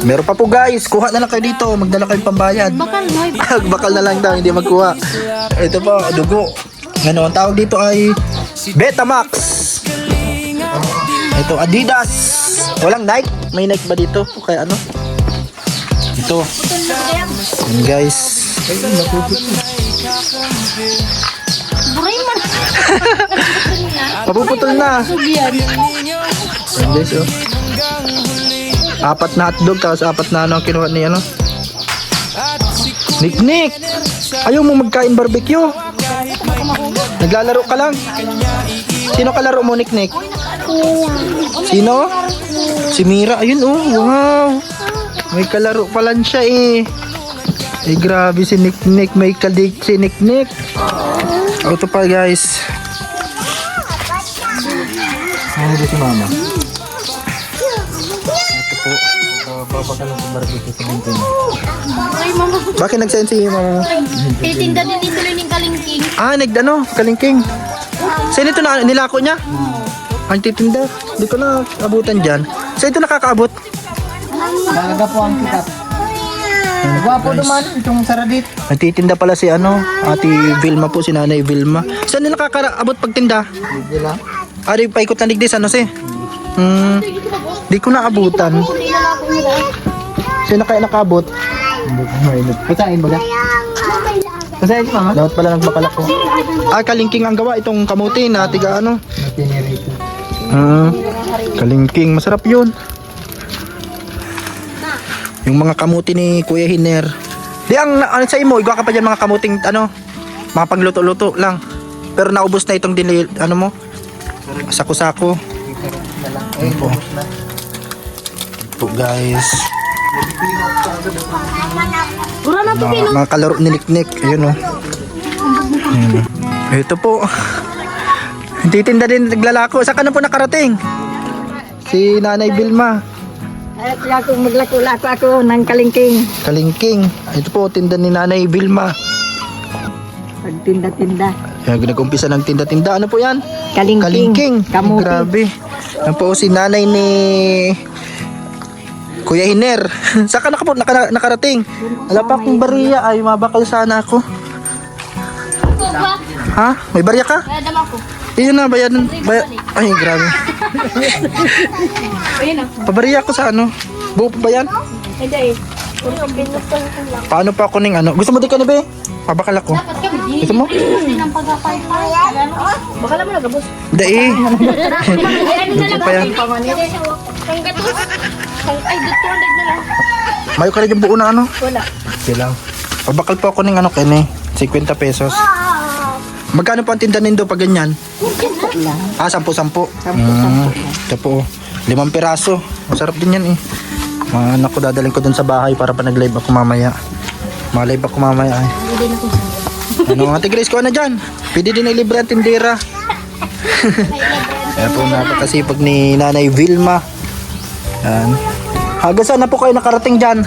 Meron pa po guys. Kuha na lang kayo dito. Magdala kayong pambayad. Bakal, noy. Bakal na lang daw. Hindi magkuha. Ito po. Dugo. Ano ang tawag dito ay Betamax. Ito Adidas. Walang Nike. May Nike ba dito? O kaya ano? Ito. Yan guys. Buray man. Mapuputol na. Yan guys oh. 4 na hotdog tapos 4 na kinuha ni Nick. Ayaw mo magkain barbecue? Naglalaro ka lang? Sino kalaro mo Nick? Sino? Si Mira. Ayun oh. Wow. May kalaro pala siya eh. Grabe si Nick. May kadik si Nick. Ito pa guys. Ano ba si mama? Ito po. Papakala sa barbecue sa bintay. Ay, mama. Bakit nag-send si mama mo? Titinda din dito rin yung kalingking. Ah, nagdano, kalingking. Saan ito na nilako niya? Ang titinda. Di ko na abutan dyan. Saan ito nakakaabot? Talaga po ang kitap. Gwapo duman itong saradit. Nagtitinda pala si Ate Vilma po, si Nanay Vilma. Saan nila nakakaabot pagtinda? Hindi lang. Ah, di paikot na ligdi, ano si? Di ko na abutan. Saan na kaya nakabot? Hindi ko mainit. Pasain ba ka? Pasain si mama? Dapat pala nagbakalak ko. Ah, kalingking ang gawa itong kamuti na tiga ano. Natinirito. Kalingking, masarap yun. Yung mga kamuti ni Kuya Hiner. Di ang sa imo, igwa ka pa dyan mga kamuting mga pangluto-luto lang. Pero naubos na itong mo. Sako-sako. Ayun po. Po guys. Mga kalaro ni Niknik. Ayun o. Ayun. Ito po. Titinda din naglalako. Saan ka na po nakarating? Si Nanay Vilma. Ay, kaya kung maglako-lako ako ng kalingking. Kalingking. Ito po, tinda ni Nanay Vilma. Pagtinda-tinda. Yan, nag-umpisa ng tinda-tinda. Ano po yan? Kalingking. Kalingking. Kamuti. Grabe. Yan po si nanay ni Kuya Hiner. Saan ka nakarating? Wala pa akong bariya. Ay, mabakal sana ako. Ha? May bariya ka? Kaya dama ko. Iyon na, bayadan. Ay, grabe. Pabariya ko sa buo pa ba yan? Hindi. Paano pa ako ning Gusto mo di ka na be? Pabakal ako. Dapat kami di. Gusto mo? Ng pagkapay-pay. Baka naman nagabos. Dai. Ano na lang pa yan. Ang gatos. Ay, 200 na lang. Mayo ka rin yung buo na Wala. Okay lang. Pabakal po ako ng kene. 50 pesos. Magkano po ang tinda nindo pag ganyan? 10. Ah, 10. 10. Ito po. 5 piraso. Masarap din yan eh. Mga anak ko dadaling ko dun sa bahay para pa nag-live ako mamaya. Live ako mamaya eh. Ano Ate Grace ko na dyan? Pwede din ilibre ang tindera. Kaya po napakasipag ni Nanay Vilma. Yan. Hanggang saan na po kayo nakarating dyan?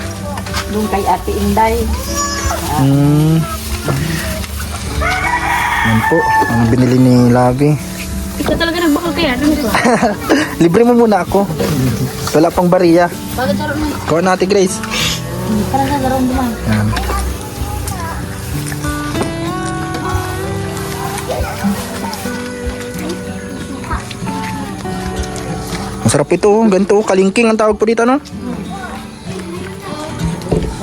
Doon kay Ate Inday. Yan po, ang binili ni Lavi. Ikaw talaga nagbakal kaya. Ano ito? Libre mo muna ako. Wala pang bariya. Bakit sa ron? Kuha na Ate Grace. Para sa ron duman. Yan. Masarap ito, ganito, kalingking ang tawag po dito, no?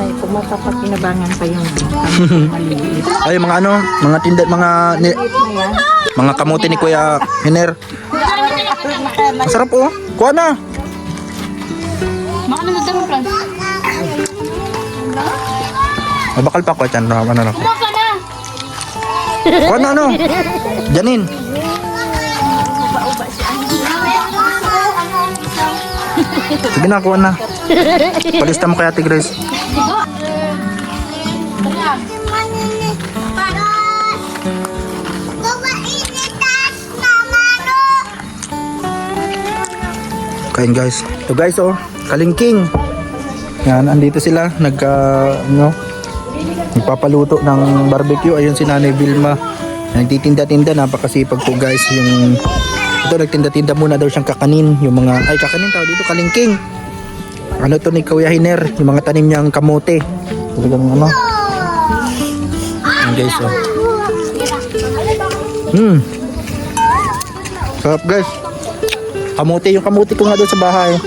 Ay, kung makapakinabangan pa yung maliit. Ay, mga mga tinda, mga kamote ni Kuya Hiner. Masarap oh. Kuha na. Maka na nagdamang Franz. Mabakal pa ko dyan. Ano na. Maka na! Kuha na Janin. Sige na, kuha na. Palista mo kay Ate Grace. Kain guys. So guys kalingking. Yan, andito sila nagpapaluto ng barbecue. Ayun si Nanay Vilma. Nagtitinda-tinda, napakasipag po guys. Yung ito nagtinda-tinda muna daw siyang kakanin. Yung mga kakanin tawag dito kalingking. Ano to ni Kuya Hiner, yung mga tanim niyang kamote. Talagang Yan guys Sarap guys. Kamote, yung kamote ko nga doon sa bahay.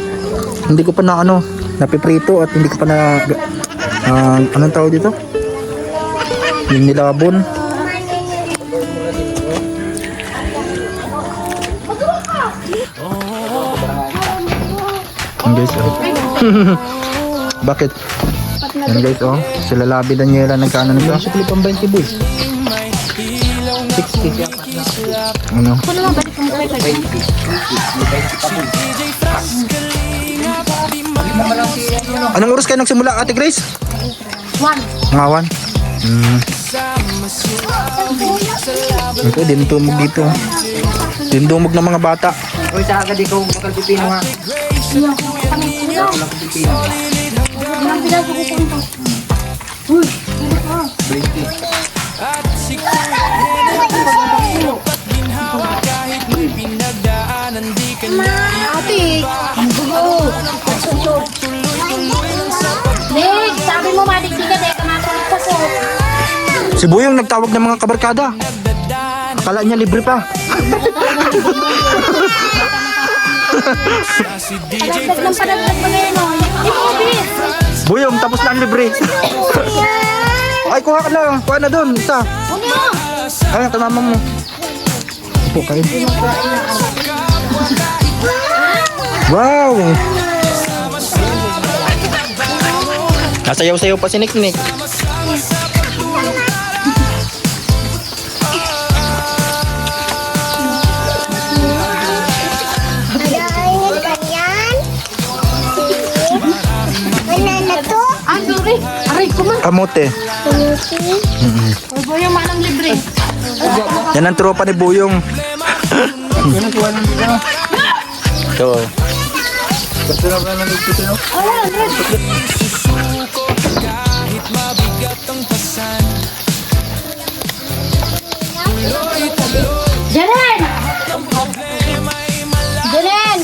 Hindi ko pa napiprito at hindi ko pa anong tawag dito? Yung nilabon. Yan guys Bakit? Yan guys sila Labi Daniela nagkaano nito? Sukli pang 20 boys. 60. Ano? Ako naman, balik mo kay Kay. Anong oras kayo nagsimula, Ate Grace? 1. Mga 1. Ito, dintumog dito. Dintumog ng mga bata. Uy, sa agad ikaw makalpipino nga. At si Kuya Henner sa hirap at ginhawa kahit may pinagdaanan di kanya Ate, ang gulo. Nick, sabi mo madigdi ka dahil kamakulit ka po. Si Buyong nagtawag ng mga kabarkada. Akala niya libre pa. si DJ Padagdag ng padagdag pa ngayon, oh. Ibobis. Buyong, tapos na ang libre. Ay, kuha ka na. Kuha na doon. Isa. Ano? Ay, tamama mo. Upo kayo. Wow! Nasayaw-sayaw pa si Nick. Nag-aayos ka yan? Wala na to? Ah, sorry. Aray ko man. Kamote. Uy, boy, yung manang libre. Yan ang tropa ni Buyong. Ito. kahit mabigat ang pasan. Jelen! Jelen!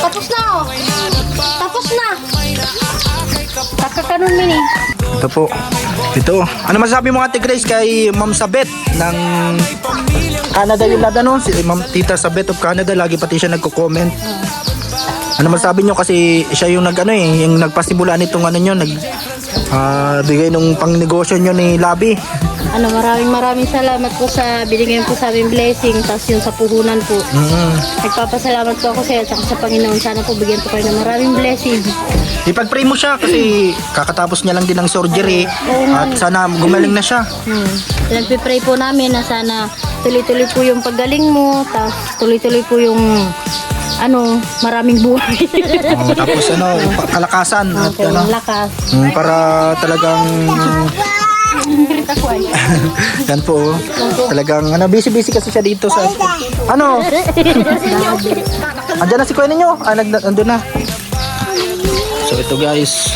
Tapos na, oh. Tapos na. Kakakanon mini. Ito po. Ito. Ano masabi mo Ate Grace kay Ma'am Sabet ng Canada yung lada no? Si Ma'am Tita Sabet of Canada. Lagi pati siya nagko-comment. Ano masabi nyo kasi siya yung yung nagpasimula nitong bigay nung pangnegosyo nyo ni Labi. Maraming salamat po sa binigay po sa aming blessing. Tapos yung sa puhunan po. Nagpapasalamat po ako sa iyo at sa Panginoon. Sana po bigyan po kayo ng maraming blessing. Ipag-pray mo siya kasi kakatapos niya lang din ng surgery at sana gumaling na siya. Nagpipray po namin na sana tuloy-tuloy po yung paggaling mo. Tapos tuloy-tuloy po yung maraming buhay. Tapos kalakasan at lakas. para talagang yan po. Talagang busy-busy kasi siya dito sa Andiyan na si kuya ninyo. Nandun na. So ito guys.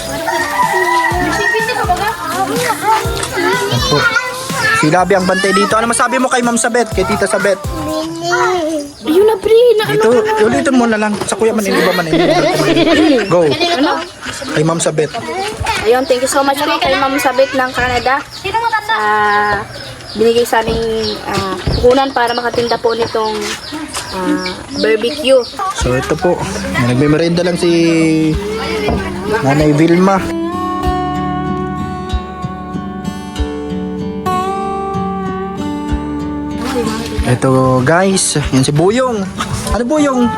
Yan po. Si Labi ang bantay dito. Ano masabi mo kay Ma'am Sabet? Kay Tita Sabet? Ayun na, pre. Dito, ulitin mo na lang. Sa kuya man, iba man. Go. Kay Ma'am Sabet. Ayun, thank you so much po kay Ma'am Sabit ng Canada. Binigay sa aming puhunan para makatinda po nitong barbecue. So ito po. Nagme-merienda lang si Nanay Vilma. Ito guys, yan si Buyong. Ano Buyong?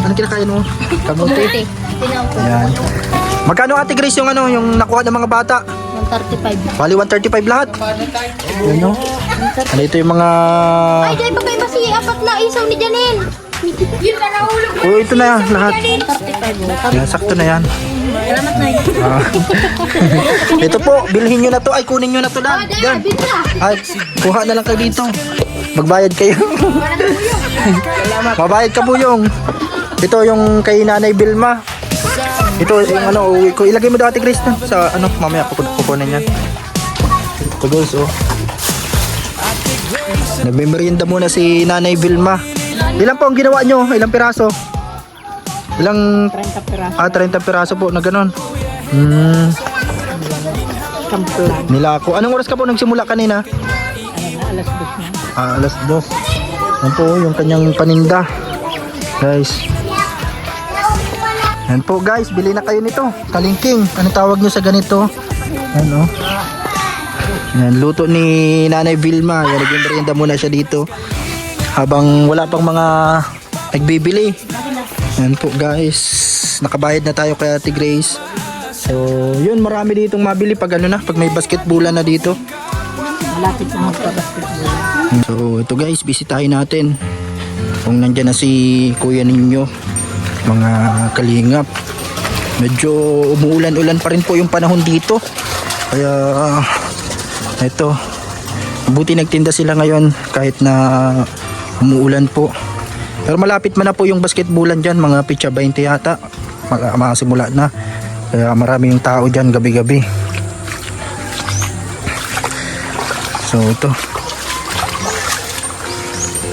Ano kinakain mo? Kamote. Ayan. Magkano Ate Grace yung yung nakuha ng mga bata? 135. Bali 135 lahat. Yan no? Ano ito yung mga... Ay, dahil pa kayo ba si apat na isaw ni Janel? Yun na nahulog. Oh, ito na yan, lahat. 135. Yan, sakto na yan. Salamat na yun. Ito po, bilhin nyo na to. Ay, kunin nyo na to lang. Yan. Ay, kuha na lang kayo dito. Magbayad kayo. Mabayad ka Buyong. Ito yung kay Nanay Vilma. Ito yung uwi ko. Ilagay mo daw Ate Grace na sa mamaya kukunin yan. Ito guys, oh. Nagme-merienda muna si Nanay Vilma. Ilan po ang ginawa nyo? Ilang piraso? 30 piraso. 30 piraso po na ganon. Nilako. Anong oras ka po nagsimula kanina? Alas 2. Yan po yung kanyang paninda. Guys. Yan po guys, bili na kayo nito. Kalingking. Ano tawag nyo sa ganito? Yan Yan, luto ni Nanay Vilma. Yan, nagmerienda muna siya dito. Habang wala pang mga nagbibili. Yan po guys. Nakabayad na tayo kay Ate Grace. So, yun, marami ditong mabili pag pag may basketballan na dito. Malapit na magpa-basketball. So ito guys, bisitahin natin kung nandyan na si kuya ninyo, mga kalingap. Medyo umuulan-ulan pa rin po yung panahon dito, kaya ito, buti nagtinda sila ngayon kahit na umuulan po. Pero malapit man na po yung basketballan dyan, mga pitsa 20 yata. Makasimula na. Kaya marami yung tao dyan gabi-gabi. So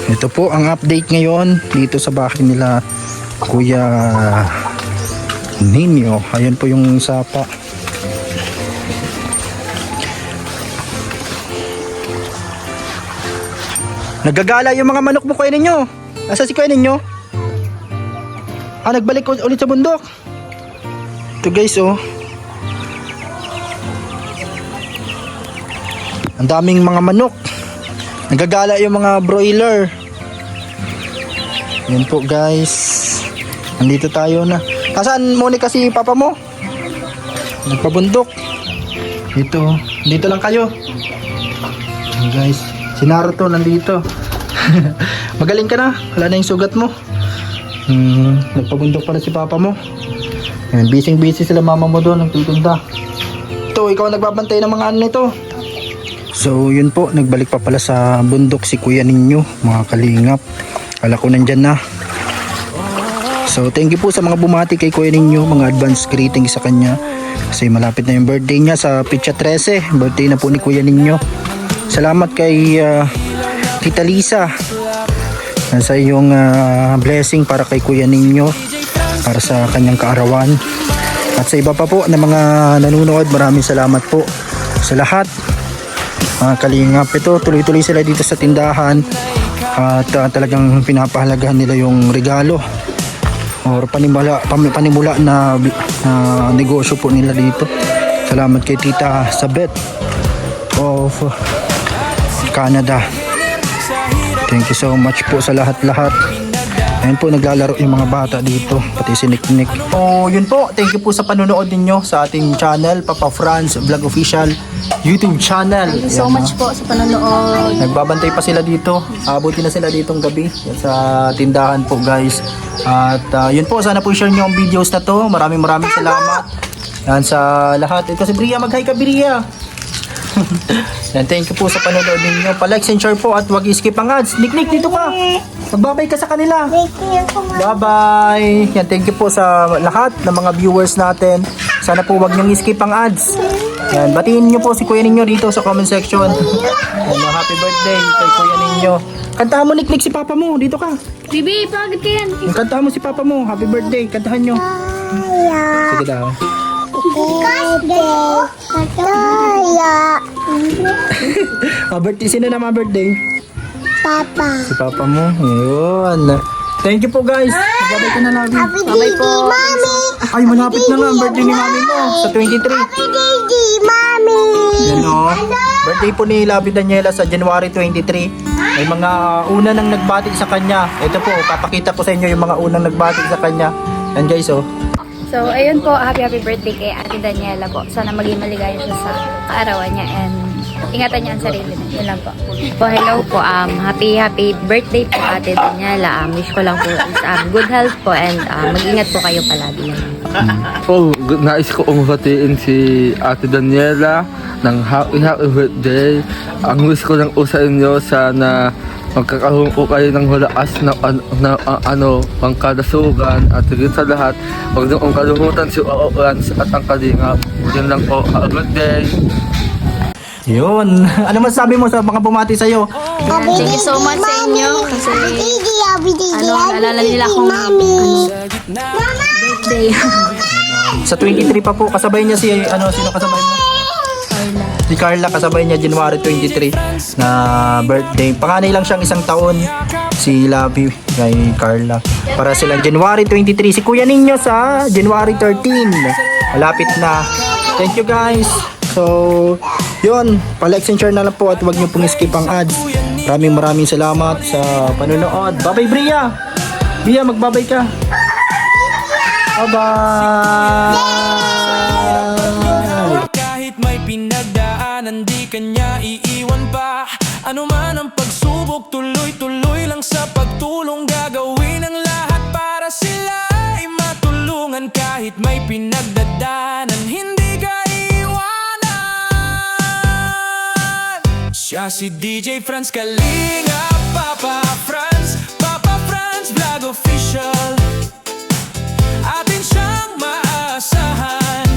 ito po ang update ngayon dito sa bahay nila Kuya Nino. Ayan po yung sapa. Nagagala yung mga manok mo, Kuya Ninyo. Asa si Kuya Ninyo? Nagbalik ulit sa bundok. Ito guys, oh. Ang daming mga manok. Nagagala yung mga broiler. Yan po guys. Nandito tayo na. Nasaan muna kasi papa mo? Nagpabundok. Dito lang kayo. Yan guys. Si Naruto nandito. Magaling ka na. Wala na yung sugat mo. Nagpabundok pa na si papa mo. Yan, busy sila mama mo doon. Nagtitinda. Ito, ikaw nagbabantay ng mga ano nito. So yun po, nagbalik pa pala sa bundok si Kuya Ninyo, mga kalingap. Kala ko nandyan na. So thank you po sa mga bumati kay Kuya Ninyo, mga advance greeting sa kanya. Kasi malapit na yung birthday niya sa Pitsa 13. Birthday na po ni Kuya Ninyo. Salamat kay Tita Lisa sa iyong blessing para kay Kuya Ninyo, para sa kanyang kaarawan. At sa iba pa po na mga nanonood, maraming salamat po sa lahat. Mga kalingap, ito tuloy-tuloy sila dito sa tindahan at talagang pinapahalagahan nila yung regalo or panimula na negosyo po nila dito. Salamat kay Tita Sabet of Canada. Thank you so much po sa lahat-lahat. Ayun po, naglalaro yung mga bata dito, pati si Nick. Oh, yun po. Thank you po sa panonood ninyo sa ating channel, Papa Franz Vlog Official YouTube channel. Thank you so much po sa panonood. Nagbabantay pa sila dito. Abuti na sila ditong gabi sa tindahan po guys. At yun po, sana po share nyo ang videos na to. Maraming salamat. Yan sa lahat. Ito si Bria, mag-hi ka Bria. Yan, thank you po sa panonood ninyo. Pa-like and share po at wag i-skip ang ads. Nick, dito ka. Magbabay ka sa kanila. Bye-bye. Yan, thank you po sa lahat ng mga viewers natin. Sana po wag niyong i-skip ang ads. Yan, batiin niyo po si Kuya Ninyo dito sa comment section. Yan, happy birthday kay Kuya Ninyo. Kantahan mo Nick si Papa mo. Dito ka. Bibi, pagod ka yan. Kantahan mo si Papa mo. Happy birthday. Kantahan nyo. Sige daw. Birthday, sino na birthday? Papa. Si Papa mo. Yun. Thank you po guys. Magbabay ka na namin. Happy Bye birthday, po. Mami. Ay, malapit na nga ang birthday ni Mami mo. Sa 23. Happy birthday, Mami. Yan o. Birthday po ni Labi Daniela sa January 23. May mga una nang nagbati sa kanya. Ito po, papakita ko sa inyo yung mga unang nagbati sa kanya. Yan guys oh. So, ayun po, happy birthday kay Ate Daniela po. Sana maging maligaya siya sa kaarawan niya and ingatan niya ang sarili niya. Yun lang po. Po, hello po. Happy birthday po Ate Daniela. Wish ko lang po is good health po and mag-ingat po kayo palagi. Nais ko batiin si Ate Daniela ng happy birthday. Ang wish ko lang po sa inyo, sana magkakaroon ko kayo ng hulaas na pangkadasugan at higit sa lahat, huwag nyo kong kalumutan si Oorans at ang Kalingap. Yun lang po. Have a good day. Yun. Ano masasabi mo sa mga bumati sa'yo? Thank you so much sa inyo. Kasi, naalala nila akong birthday. Sa 23 pa po, kasabay niya sino kasabay mo? Si Carla, kasabay niya January 23 na birthday. Panganay lang siyang isang taon, si Labi kay Carla. Para silang January 23. Si Kuya Ninyo sa January 13. Malapit na. Thank you guys. So, yun. Pa-like and share na lang po at huwag niyo pong skip ang ads. Maraming salamat sa panonood. Bye-bye Bria. Bria, magbabay ka. Bye-bye. Kahit may pinagdaanan, di kanya iiwan pa. Ano man ang pagsubok, tuloy-tuloy lang sa pagtulong. Gagawin ang lahat para sila ay matulungan. Kahit may pinagdadaanan, hindi ka iwanan. Siya si DJ Franz Kalinga, Papa Franz Vlog Official. Atin siyang maasahan,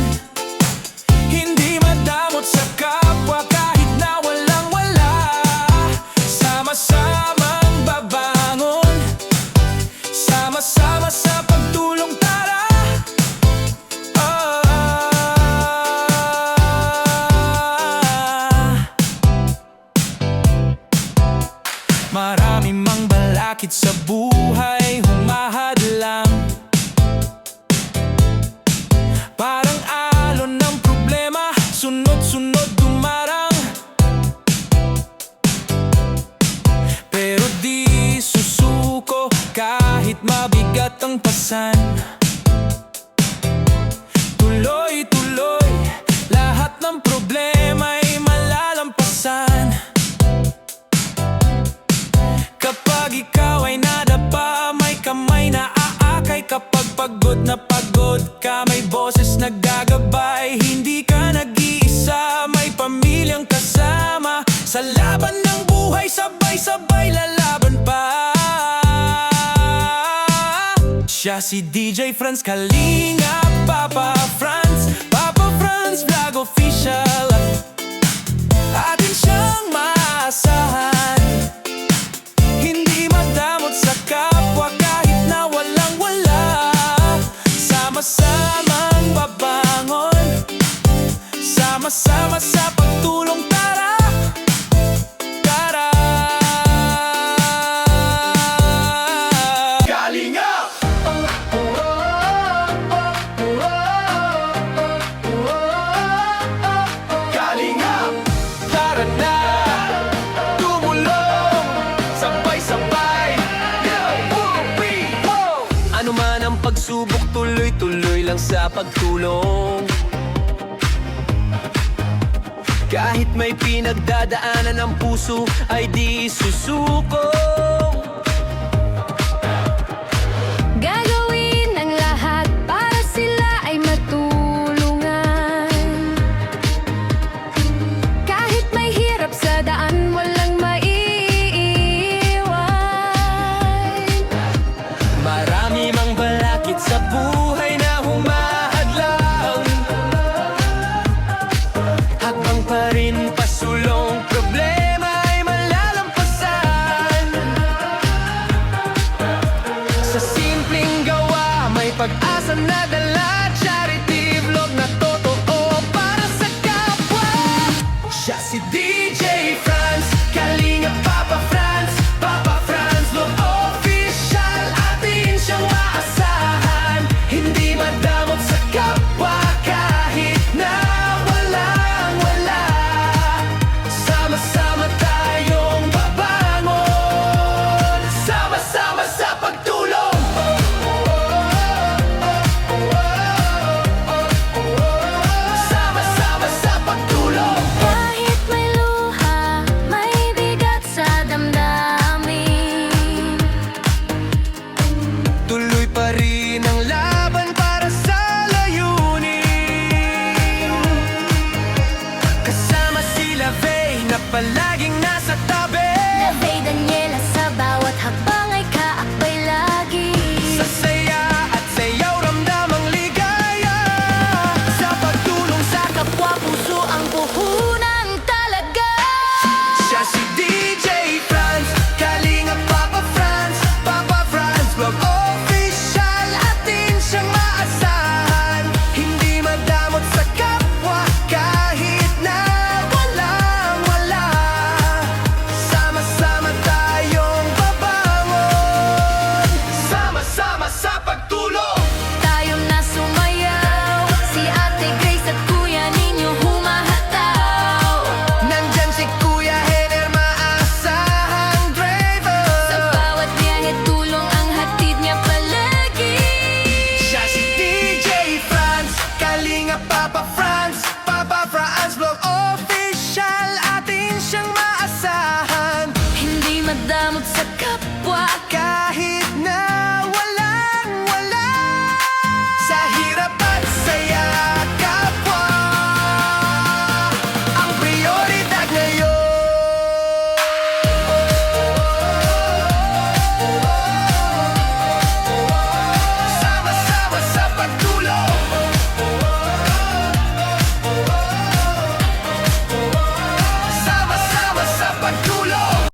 hindi madamot sa kapwa kahit na walang-wala. Sama-samang babangon, sama-sama sa pagtulong, tara. Marami mang balakid sa buhay, humahadlang, parang alon ng problema, sunod-sunod dumarang. Pero di susuko kahit mabigat ang pasan. Tuloy-tuloy, lahat ng problema ay malalampasan. Kapag ikaw ay nadapa, may kamay na aakay. Kapag pagod na pagod ka, may boses naggagabay. Hindi ka nag-iisa, may pamilyang kasama. Sa laban ng buhay, sabay-sabay lalaban pa. Siya si DJ Franz Kalinga, Papa Franz Vlog Official. Atin siyang maasahan, hindi madamot sa kapwa kahit na walang-wala. Sama-samang babangon, sama-sama sa pagtulong, tara. Tara. Kalinga! Kalinga! Tara na, tumulong, sabay-sabay. Ano man ang pagsubok, tuloy-tuloy lang sa pagtulong. Kahit may pinagdadaanan ang puso, ay di susuko. Gagawin ang lahat para sila ay matulungan. Kahit may hirap sa daan, walang maiiwan. Marami mang balakid sa buhay na humahadlang, hakbang pa rin pasulong, problema ay malalampasan. Sa simpleng gawa, may pag-asa na dala.